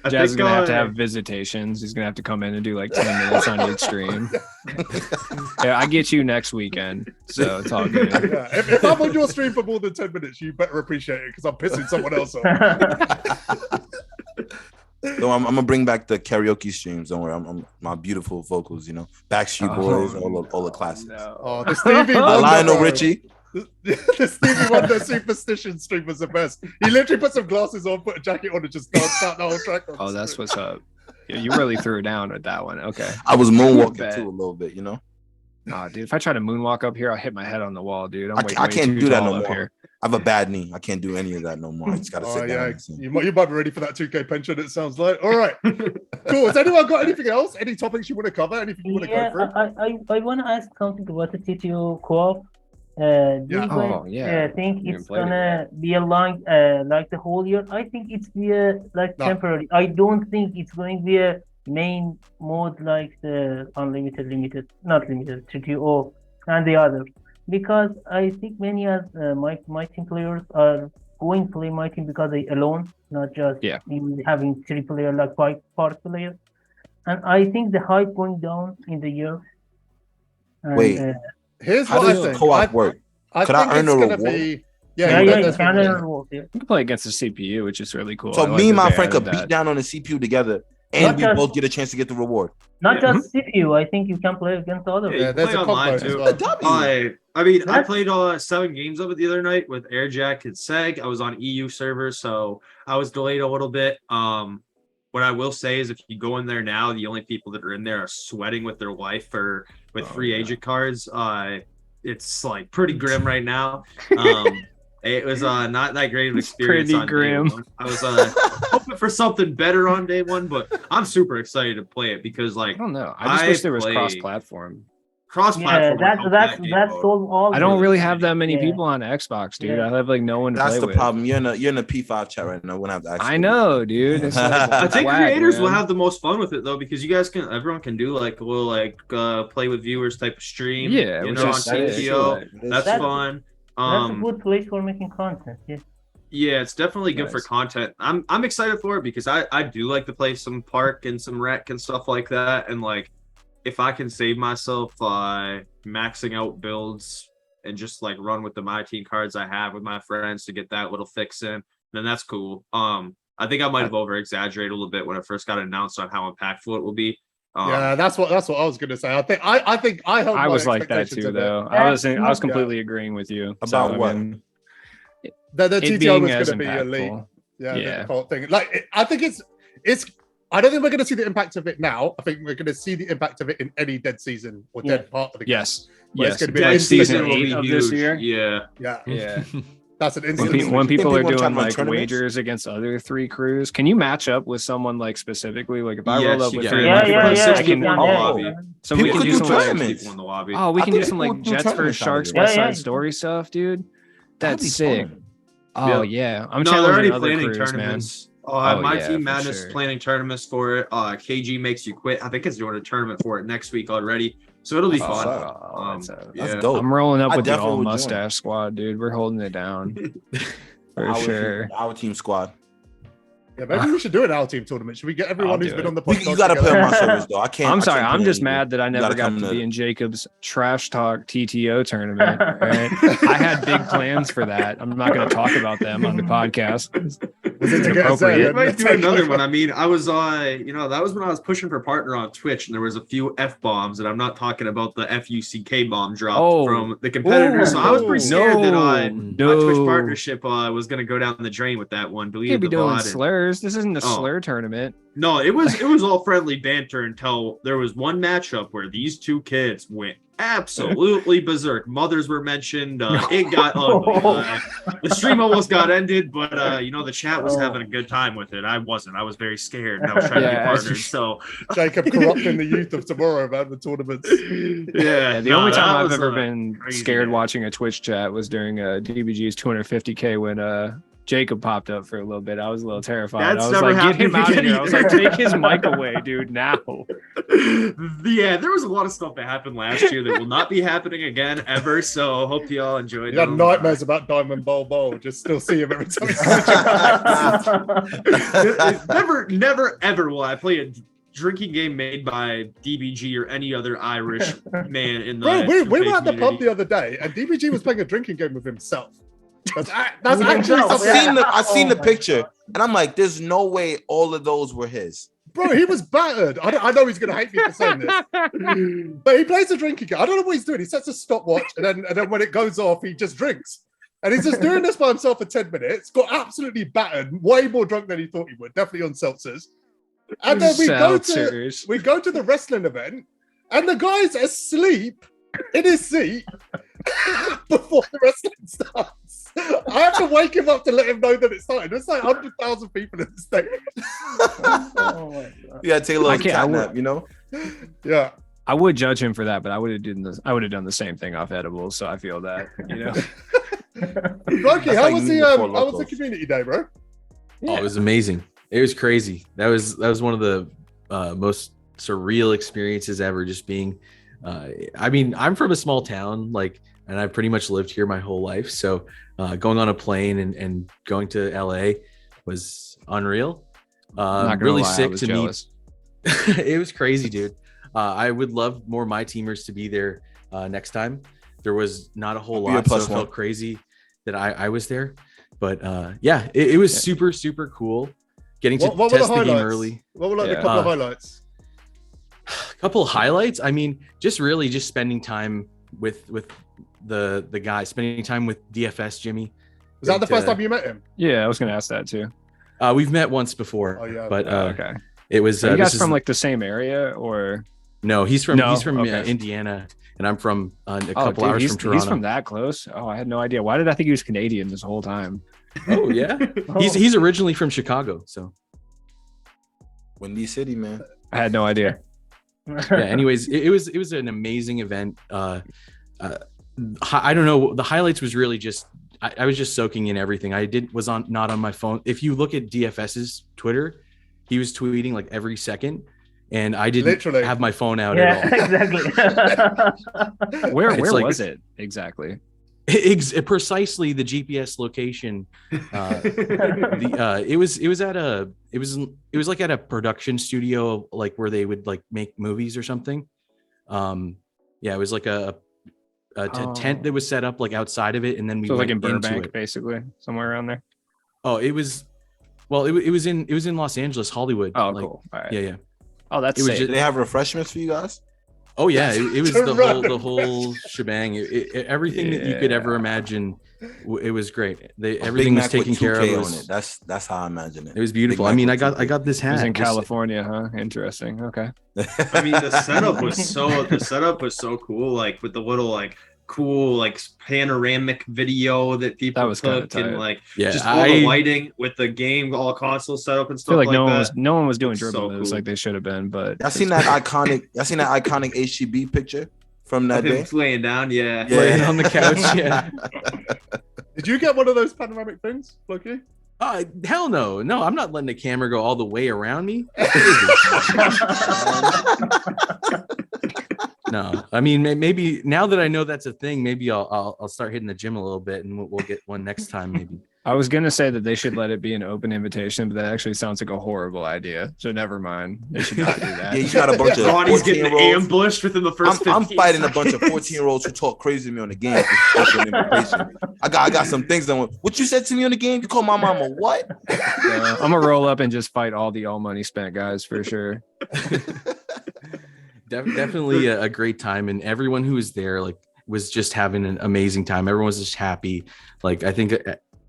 Jazz is going to have visitations. He's going to have to come in and do like 10 minutes on each stream. Yeah, I get you next weekend, so it's all good. Yeah. If I'm on your stream for more than 10 minutes, you better appreciate it because I'm pissing someone else off. So I'm gonna bring back the karaoke streams. Don't worry, I'm my beautiful vocals. Backstreet Boys, all the classics. No. Oh, the Stevie Wonder, Lionel Richie. The Stevie Wonder Superstition stream was the best. He literally put some glasses on, put a jacket on, and just danced out the whole track. Oh, that's what's up. Yeah, you really threw down with that one. Okay. I was moonwalking too a little bit, Nah, dude, if I try to moonwalk up here, I'll hit my head on the wall, dude. I can't do that no more. Here. I have a bad knee. I can't do any of that no more. I just gotta sit down. You might be ready for that 2K pension, it sounds like. All right. Cool. Has anyone got anything else? Any topics you want to cover? Anything you want to go through? I want to ask something about the TTO co-op. Do you guys think it's gonna be a long like the whole year? I think it's be temporary. I don't think it's going to be a main mode like the unlimited, not limited, TTO and the others. Because I think many as my team players are going to play my team because they alone, not just having 3 player like 5 part player. And I think the hype going down in the year. And, wait, here's how what does I think. co-op work? Could I earn a reward? You can earn a reward. You can play against the CPU, which is really cool. So me and my friend could beat down on the CPU together, and we both get a chance to get the reward. Not just CPU. I think you can play against others. Yeah, there's a combo too. I mean, I played 7 games of it the other night with Airjack and Seg. I was on EU servers, so I was delayed a little bit. What I will say is if you go in there now, the only people that are in there are sweating with their wife or with free agent cards. It's like pretty grim right now. It was not that great of an experience. Pretty grim. I was hoping for something better on day 1, but I'm super excited to play it because I don't know. I just wish there was cross-platform. Cross-platform. Yeah, that's all. I don't really have that many people on Xbox, dude. I have no one to play with. That's the problem. You're in a P5 chat right now. We're gonna have to actually. I know, dude. It's I think creators will have the most fun with it though, because everyone can do a little play with viewers type of stream. Yeah, on TTO. That's fun. That's a good place for making content. Yeah, it's definitely good for content. I'm excited for it because I do like to play some park and some rec and stuff like that, and if I can save myself maxing out builds and just run with the MyTeam cards I have with my friends to get that little fix in, then that's cool. I think I might have over exaggerated a little bit when it first got announced on how impactful it will be. That's what I was gonna say. I was like that too, though. I was completely agreeing with you about what the TTO was going to be elite. The whole thing. I think it's. I don't think we're going to see the impact of it now. I think we're going to see the impact of it in any dead season or dead part of the game. Yes. It's going to be dead season will be of huge. this year. Yeah. That's an instant. When people are doing wagers against other 3 crews, can you match up with someone specifically? If I roll up with 3 I can. So we can do some tournaments in the lobby. Oh, we can do some Jets vs Sharks West Side Story stuff, dude. That's sick. Oh yeah, I'm already other planning crews, tournaments. Man. My team Madness is planning tournaments for it. KG Makes You Quit. I think it's doing a tournament for it next week already. So it'll be fun. That's dope. I'm rolling up with the all mustache squad, dude. We're holding it down. For sure. Our team squad. Yeah, maybe we should do an OurTeam tournament. Should we get everyone who's been on the podcast? You gotta play on my service though. I can't. I'm sorry. I'm just mad that I never got to be in Jacob's trash talk TTO tournament. Right? I had big plans for that. I'm not going to talk about them on the podcast. Was it to get us Appropriate. I might do another one. I mean, I was that was when I was pushing for partner on Twitch, and there was a few F-bombs, and I'm not talking about the FUCK bomb dropped from the competitors. So I was pretty scared that my Twitch partnership was gonna go down the drain with that one. You can't be doing slurs. This isn't a slur tournament. No, it was all friendly banter until there was one matchup where these two kids went absolutely berserk. Mothers were mentioned. It got ugly. The stream almost got ended, but the chat was having a good time with it. I wasn't. I was very scared. And I was trying to get partners. So Jacob corrupting the youth of tomorrow about the tournaments. The only time I've ever been scared watching a Twitch chat was during DBG's 250K when Jacob popped up for a little bit. I was a little terrified. That's I was like, get him out of here. either. I was like, take his mic away, dude, now. Yeah, there was a lot of stuff that happened last year that will not be happening again ever. So hope you all enjoyed it. You had nightmares about Diamond Bowl. Just still see him every time. Never, ever will I play a drinking game made by DBG or any other Irish man in the Bro, we were at the community. pub the other day, and DBG was playing a drinking game with himself. That's actually I've seen the picture, and I'm like, there's no way all of those were his. Bro, he was battered. I know he's gonna hate me for saying this, but he plays a drinking game. I don't know what he's doing. He sets a stopwatch, and then when it goes off, he just drinks. And he's just doing this by himself for 10 minutes. Got absolutely battered, way more drunk than he thought he would. Definitely on seltzers. And then we go to the wrestling event, and the guy's asleep in his seat before the wrestling starts. I have to wake him up to let him know that it started. There's like 100,000 people in the state. Yeah, take a little cat nap, you know? Yeah. I would judge him for that, but I would have done the same thing off edibles, so I feel that, you know. Floki, how was the community day, bro? Oh, it was amazing. It was crazy. That was one of the most surreal experiences ever. Just being, I mean, I'm from a small town, and I've pretty much lived here my whole life. So going on a plane and going to LA was unreal. Really sick to meet. It was crazy, dude. I would love more MyTeamers to be there next time. There was not a whole lot, so it felt crazy that I was there. But yeah, it was super, super cool. Getting to test the game early. What were a couple of highlights? A couple of highlights. I mean, just spending time with the guy, spending time with DFS Jimmy. Was that the first time you met him? Yeah, I was gonna ask that too. We've met once before. Oh yeah, but okay. It was. Are you guys from like the same area or? No, he's from Indiana, and I'm from a couple hours from Toronto. He's from that close. Oh, I had no idea. Why did I think he was Canadian this whole time? Oh yeah, he's originally from Chicago. So Windy City, man. I had no idea. Yeah. Anyways, it was an amazing event. I don't know. The highlights was really just I was just soaking in everything. Not on my phone. If you look at DFS's Twitter, he was tweeting like every second, and I didn't have my phone out at all. Exactly. Where was it exactly? Precisely the GPS location. It was like at a production studio, like where they would like make movies or something. Yeah, it was like a tent that was set up like outside of it, and then we went like in Burbank, into it. basically somewhere around there. Oh, it was in Los Angeles, Hollywood. Oh, cool. All right. Yeah. Oh, that's it was did they have refreshments for you guys? Oh yeah, it was the whole shebang. Everything that you could ever imagine. It was great. Everything was taken care of. On it. That's how I imagine it. It was beautiful. I mean, I got this hat. It was in California, huh? Interesting. Okay. I mean, the setup was so cool. Like with the little like cool like panoramic video that people took, and like just all the lighting with the game, all console setup and stuff. I feel like that. no one was doing dribble moves like they should have been. But I seen that iconic HGB picture from that day. Laying down, laying on the couch. Yeah. Did you get one of those panoramic things, Floki? Hell no. I'm not letting the camera go all the way around me. No, I mean, maybe now that I know that's a thing, maybe I'll start hitting the gym a little bit, and we'll get one next time, maybe. I was gonna say that they should let it be an open invitation, but that actually sounds like a horrible idea. So never mind. They should not do that. Yeah, you got a bunch of Ronnie's getting 14-year-olds. ambushed within the first. I'm 15 fighting a bunch of seconds. 14-year-olds who talk crazy to me on the game. I got some things that what you said to me on the game. You called my mama what? I'm gonna roll up and just fight all the all money spent guys for sure. Definitely a great time, and everyone who was there was just having an amazing time. Everyone was just happy. I think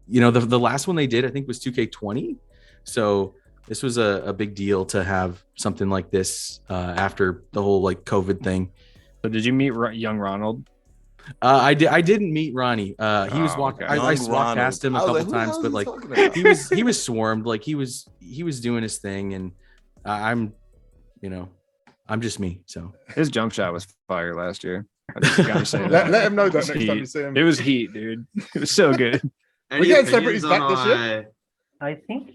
the last one they did I think was 2K20, so this was a big deal to have something like this after the whole COVID thing. So did you meet young Ronald? I didn't meet Ronnie. He was walking. Okay. I walked past him a couple times, but he was swarmed. He was doing his thing, and I'm just me. So His jump shot was fire last year. I just gotta say that. Let him know that It was next time you heat. see him. It was heat, dude. It was so good. Any getting opinions celebrities back on, this year? I think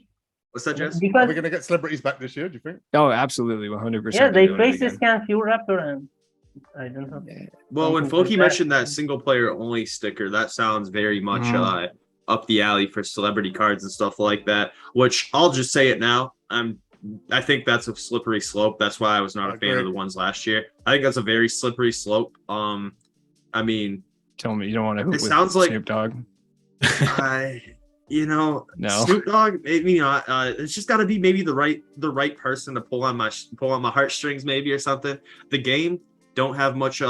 What's that, Jess? Are because we going to get celebrities back this year, do you think? Oh, absolutely, 100%. yeah, they doing it faces again. can few rapper and I don't know. Well, when Something Floki like mentioned that single player only sticker, that sounds very much up the alley for celebrity cards and stuff like that. Which I'll just say it now. I think that's a slippery slope. That's why I was not a fan of the ones last year. I think that's a very slippery slope. I mean, Tell me you don't want to hoop it with sounds like Snoop Dogg. No. Snoop Dogg, maybe not. It's just got to be maybe the right person to pull on my heartstrings, maybe, or something. The game don't have much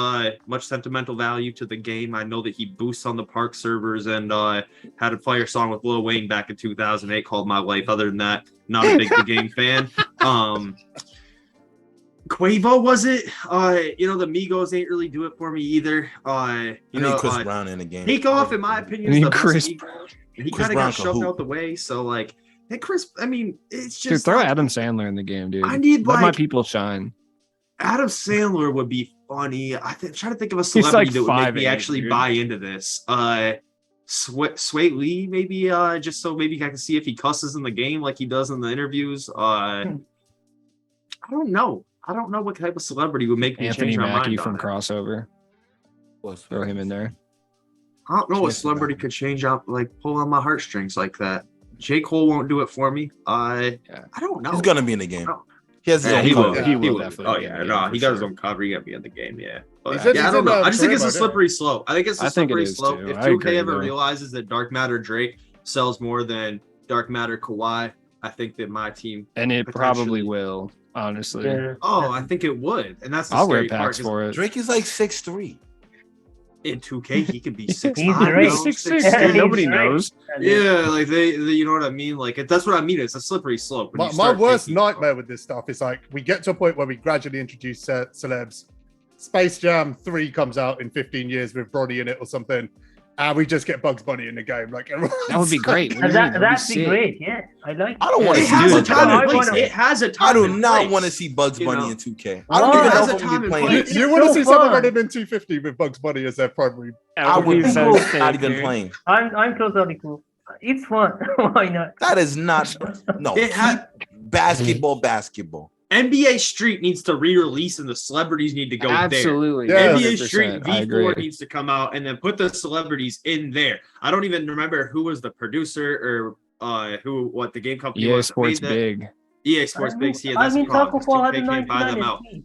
sentimental value to the game. I know that he boosts on the Park servers and had a fire song with Lil Wayne back in 2008 called "My Life." Other than that, not a big the game fan. Quavo was it? The Migos ain't really do it for me either. Chris Brown in the game. Takeoff, in my opinion, is You the need Chris best Migos. He Chris kind of Brown got can shoved hoop. out the way. So hey, Chris. I mean, it's Dude, just throw Adam Sandler in the game, dude. I need Let my people shine. Adam Sandler would be funny. Trying to think of a He's celebrity that would make 5'8", me actually dude. buy into this. Sway Lee, maybe. Just so maybe I can see if he cusses in the game like he does in the interviews. I don't know. I don't know what type of celebrity would make me Anthony change my Mackie mind from on it. Crossover. Throw him in there. I don't know what Chance celebrity about it. could change up, pull on my heartstrings like that. J. Cole won't do it for me. I don't know. He's gonna be in the game. Oh. He has his Yeah, own he will. cover. He will will. definitely Oh be in yeah, the no, game he for got his sure. own cover. He got to be at the game. Yeah, but, He said yeah, I he's don't in, know. I just think it's a Toronto, slippery slope. I think it's a I think it slippery is, slope. too. If I 2K agree, ever though. realizes that Dark Matter Drake sells more than Dark Matter Kawhi, I think that my team. And it probably potentially- will, honestly. Yeah. Oh, I think it would, and that's the I'll wear scary part. packs for it. Drake is like 6'3". In 2K, he could be 6'5". He's Drake. 6'6", Yeah, dude. Nobody he's Drake. knows. Yeah, they, you know what I mean? That's what I mean. It's a slippery slope. When you My start worst thinking- nightmare with this stuff is we get to a point where we gradually introduce celebs. Space Jam 3 comes out in 15 years with Bronny in it or something, and we just get Bugs Bunny in the game. That would be great. What do you mean? That'd be sick. great. Yeah, I like. I don't want to It see has a Bugs time Bunny. and place. wanna- It has a time I do and not place. want to see Bugs you Bunny know. in 2K. Oh, I don't even it know has if a I'm time gonna be and playing place. it. You want to so see someone fun. running in 250 with Bugs Bunny as their primary. I would be not sick, even dude. playing. I'm totally cool. It's fun. Why not? That is not no. It ha- Basketball. NBA Street needs to re-release, and the celebrities need to go Absolutely. Yeah. there. 100%. NBA Street I V4 agree. needs to come out and then put the celebrities in there. I don't even remember who was the producer or what the game company EA was. that Sports made that. Big. EA Sports Big. Yeah, I that's the mean, problem. Taco Fall 2K had can't buy them 99 out. SP.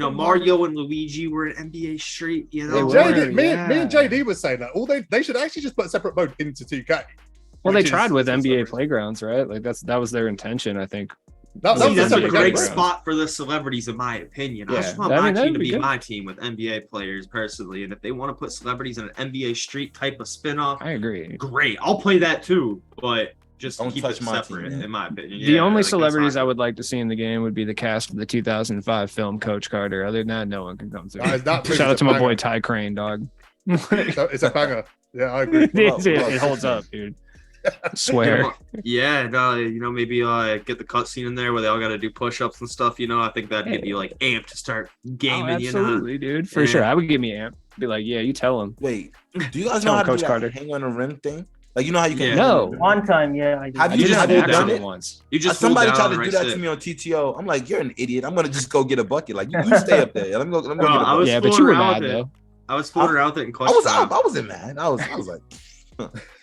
But Mario and Luigi were in NBA Street. You They know, were. JD, me yeah. and JD was saying that they should actually just put a separate mode into 2K. Well, they which tried is- with is NBA separate. Playgrounds, right? That was their intention, I think. That See, was a that's a separate great game. spot for the celebrities, in my opinion. I Yeah, just want I my mean, that'd team to be be good. my team with NBA players personally. And if they want to put celebrities in an NBA Street type of spin-off, I agree. great. I'll play that too, but just Don't keep touch it my separate, team, man. in my opinion. The Yeah, only like, that's celebrities I not- would like to see in the game would be the cast of the 2005 film Coach Carter. Other than that, no one can come through. That movie's Shout out a to my boy banger. Ty Crane, dog. It's a banger. Yeah, I agree. it holds up, dude. I swear. Yeah, maybe get the cutscene in there where they all got to do push-ups and stuff. I think that'd get you like amped to start Oh, gaming. absolutely, dude. For Yeah. sure. I would give me amp. Be like, yeah, you tell him. Wait, do you guys Tell know how him, to Coach do Carter. that hang on a rim thing? Like, you know how you can Yeah. hang on a No. rim? One time, yeah, I did. Have I you did just an hold actual down it? once. You just Somebody hold tried down to do and that right to stick. me on TTO. I'm like, you're an idiot. I'm gonna just go get a bucket. Like, you stay up there. Let me go No, get a I was bucket. Yeah, but you fooling were around mad with it. though. I was fooling around with it in I clutch was time. up. I wasn't mad. I was like,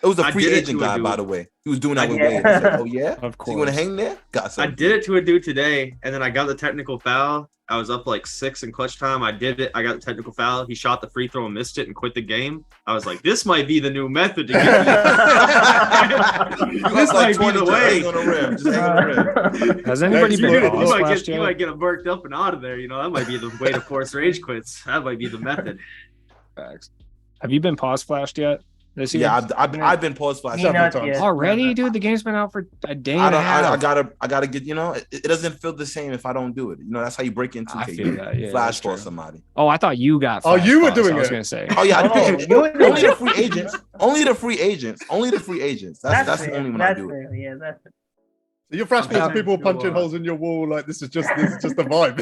It was a I free did it agent to a guy, dude. by the way. He was doing that with Yeah. Wade. I said, oh yeah, Of so you want to course. hang there? Got I some. did it to a dude today, and then I got the technical foul. I was up like 6 in clutch time. I did it. I got the technical foul. He shot the free throw and missed it and quit the game. I was like, this might be the new method to get You This look like might be 20 the just way. hang on the rim. Just hang on the rim. Has anybody You been might pause get- flashed you yet? might get him burked up and out of there. You know, that might be the way to force rage quits. That might be the method. Facts. Have you been pause flashed yet? This year? Yeah, I've been paused flash Me several not times. yet. Already, dude. The game's been out for a day and a I half. gotta get. You know, it doesn't feel the same if I don't do it. You know, that's how you break into. I feel that. Yeah, flash that's true. for somebody. Oh, I thought you got. Oh, you were flash paused. doing I was it. gonna say. Oh yeah, Oh, you were only doing the free agents. Only the free agents. Only the free agents. That's the fair. only one I That's do it. fair. Yeah, that's fair. Your flash Okay. pulls people Go punching on. holes in your wall. Like this is just the vibe.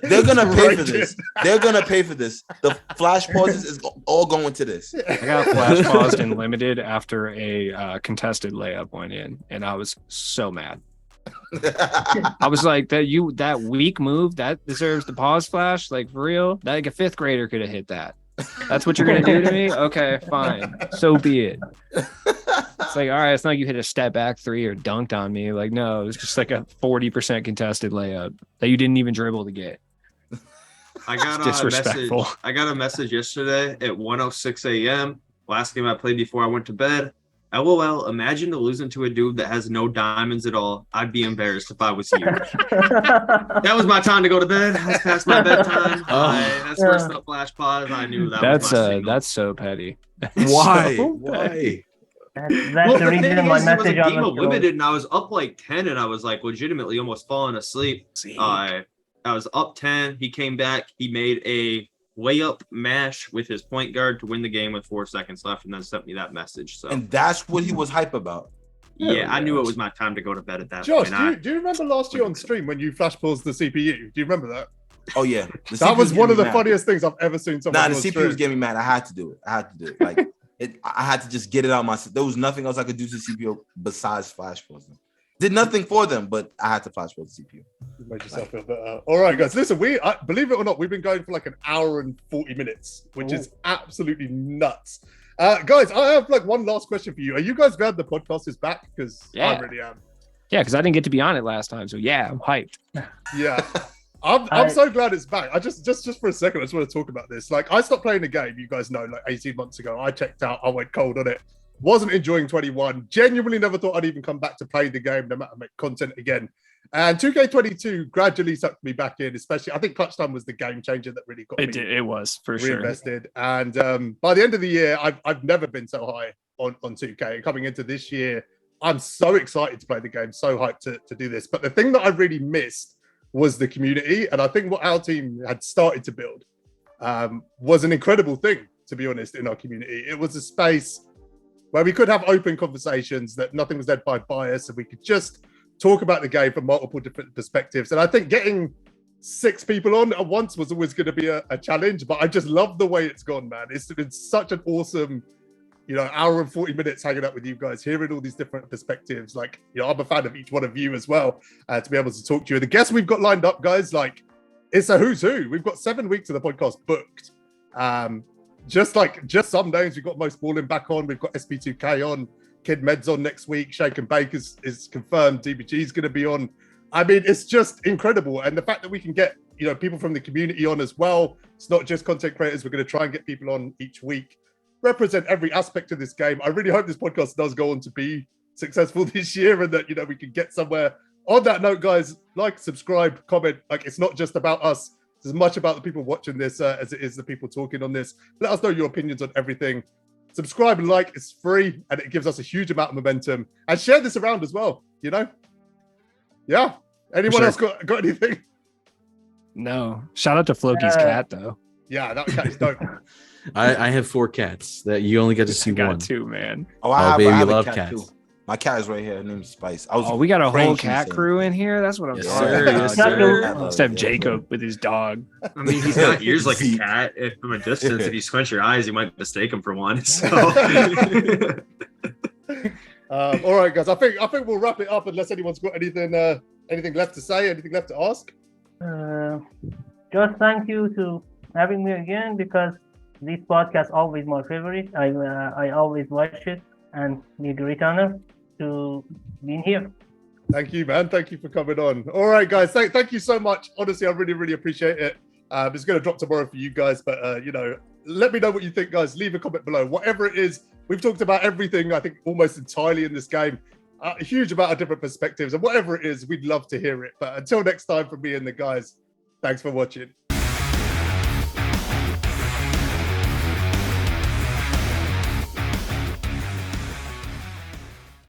They're gonna pay for Right. this. They're gonna pay for this. The flash pauses is all going to this. I got flash paused and limited after a contested layup went in, and I was so mad. I was like, that weak move that deserves the pause flash, like for real. Like a 5th grader could have hit that. That's what you're gonna do to me? Okay, fine. So be it. It's like, all right, it's not like you hit a step back 3 or dunked on me. Like, no, it was just like a 40% contested layup that you didn't even dribble to get. I got It's a message. disrespectful. I got a message yesterday at 1:06 a.m. Last game I played before I went to bed. LOL, imagine losing to a dude that has no diamonds at all. I'd be embarrassed if I was you. That was my time to go to bed. That's past my bedtime. That's first up flash pause. I knew that was my signal. That's so petty. Why? So Why? petty. That's Well, the the reason thing my is, it was a message game of almost goes. limited, and I was up like 10, and I was like legitimately almost falling asleep. I was up 10. He came back. He made a layup mash with his point guard to win the game with 4 seconds left, and then sent me that message. So And that's what he was hype about. yeah, I knew it was my time to go to bed at that Josh, point. do you remember last year on stream when you flash paused the CPU? Do you remember that? Oh yeah, The That CPU was one of the getting me mad. funniest things I've ever seen someone Nah, do the on CPU stream. was getting me mad. I had to do it. Like I had to just get it out my. There was nothing else I could do to the CPU besides flash pause them. Did nothing for them, but I had to flash pause the CPU. You made yourself feel better. All right, guys. Listen, believe it or not, we've been going for like an hour and 40 minutes, which is absolutely nuts. Guys, I have like one last question for you. Are you guys glad the podcast is back? Because Yeah. I really am. Yeah, because I didn't get to be on it last time. So yeah, I'm hyped. Yeah. I'm so glad it's back. I just for a second, I just want to talk about this. Like, I stopped playing the game, you guys know, like 18 months ago. I checked out, I went cold on it. Wasn't enjoying 21. Genuinely never thought I'd even come back to play the game, no matter make content again. And 2K22 gradually sucked me back in, especially I think Clutch Time was the game changer that really got me It was for sure. reinvested. And by the end of the year, I've never been so high on 2K. And coming into this year, I'm so excited to play the game, so hyped to do this. But the thing that I really missed was the community. And I think what our team had started to build was an incredible thing, to be honest, in our community. It was a space where we could have open conversations, that nothing was led by bias, and we could just talk about the game from multiple different perspectives. And I think getting 6 people on at once was always going to be a challenge, but I just love the way it's gone, man. It's been such an awesome, hour and 40 minutes hanging out with you guys, hearing all these different perspectives. Like, I'm a fan of each one of you as well, to be able to talk to you. The guests we've got lined up, guys, like, it's a who's who. We've got 7 weeks of the podcast booked. Just some names. We've got Most Ballin back on. We've got SP2K on. Kid Med's on next week. Shake and Bake is confirmed. DBG is going to be on. I mean, it's just incredible. And the fact that we can get, people from the community on as well. It's not just content creators. We're going to try and get people on each week, represent every aspect of this game. I really hope this podcast does go on to be successful this year, and that, we can get somewhere. On that note, guys, like, subscribe, comment. Like, it's not just about us. It's as much about the people watching this as it is the people talking on this. Let us know your opinions on everything. Subscribe and like. It's free, and it gives us a huge amount of momentum. And share this around as well, Yeah. Anyone else got anything? No. Shout out to Floki's cat, though. Yeah, that cat is dope. I have 4 cats that you only get to see I got one. 2, man. I baby, have a love cat cats. too. My cat is right here. Her name's Spice. We got a whole praying cat she's crew in here. That's what I'm Yes, talking sir. about. Yes, Not sir. the- Let's have Jacob with his dog. I mean, he's got ears like a cat. If from a distance, if you squint your eyes, you might mistake him for one. So. All right, guys. I think we'll wrap it up unless anyone's got anything left to say, anything left to ask. Just thank you to having me again, because this podcast always my favorite. I always watch it, and be a great honor to being here. Thank you, man. Thank you for coming on. All right, guys. Thank you so much. Honestly, I really, really appreciate it. It's going to drop tomorrow for you guys, but you know, let me know what you think, guys. Leave a comment below. Whatever it is, we've talked about everything. I think almost entirely in this game. A huge amount of different perspectives, and whatever it is, we'd love to hear it. But until next time, from me and the guys, thanks for watching.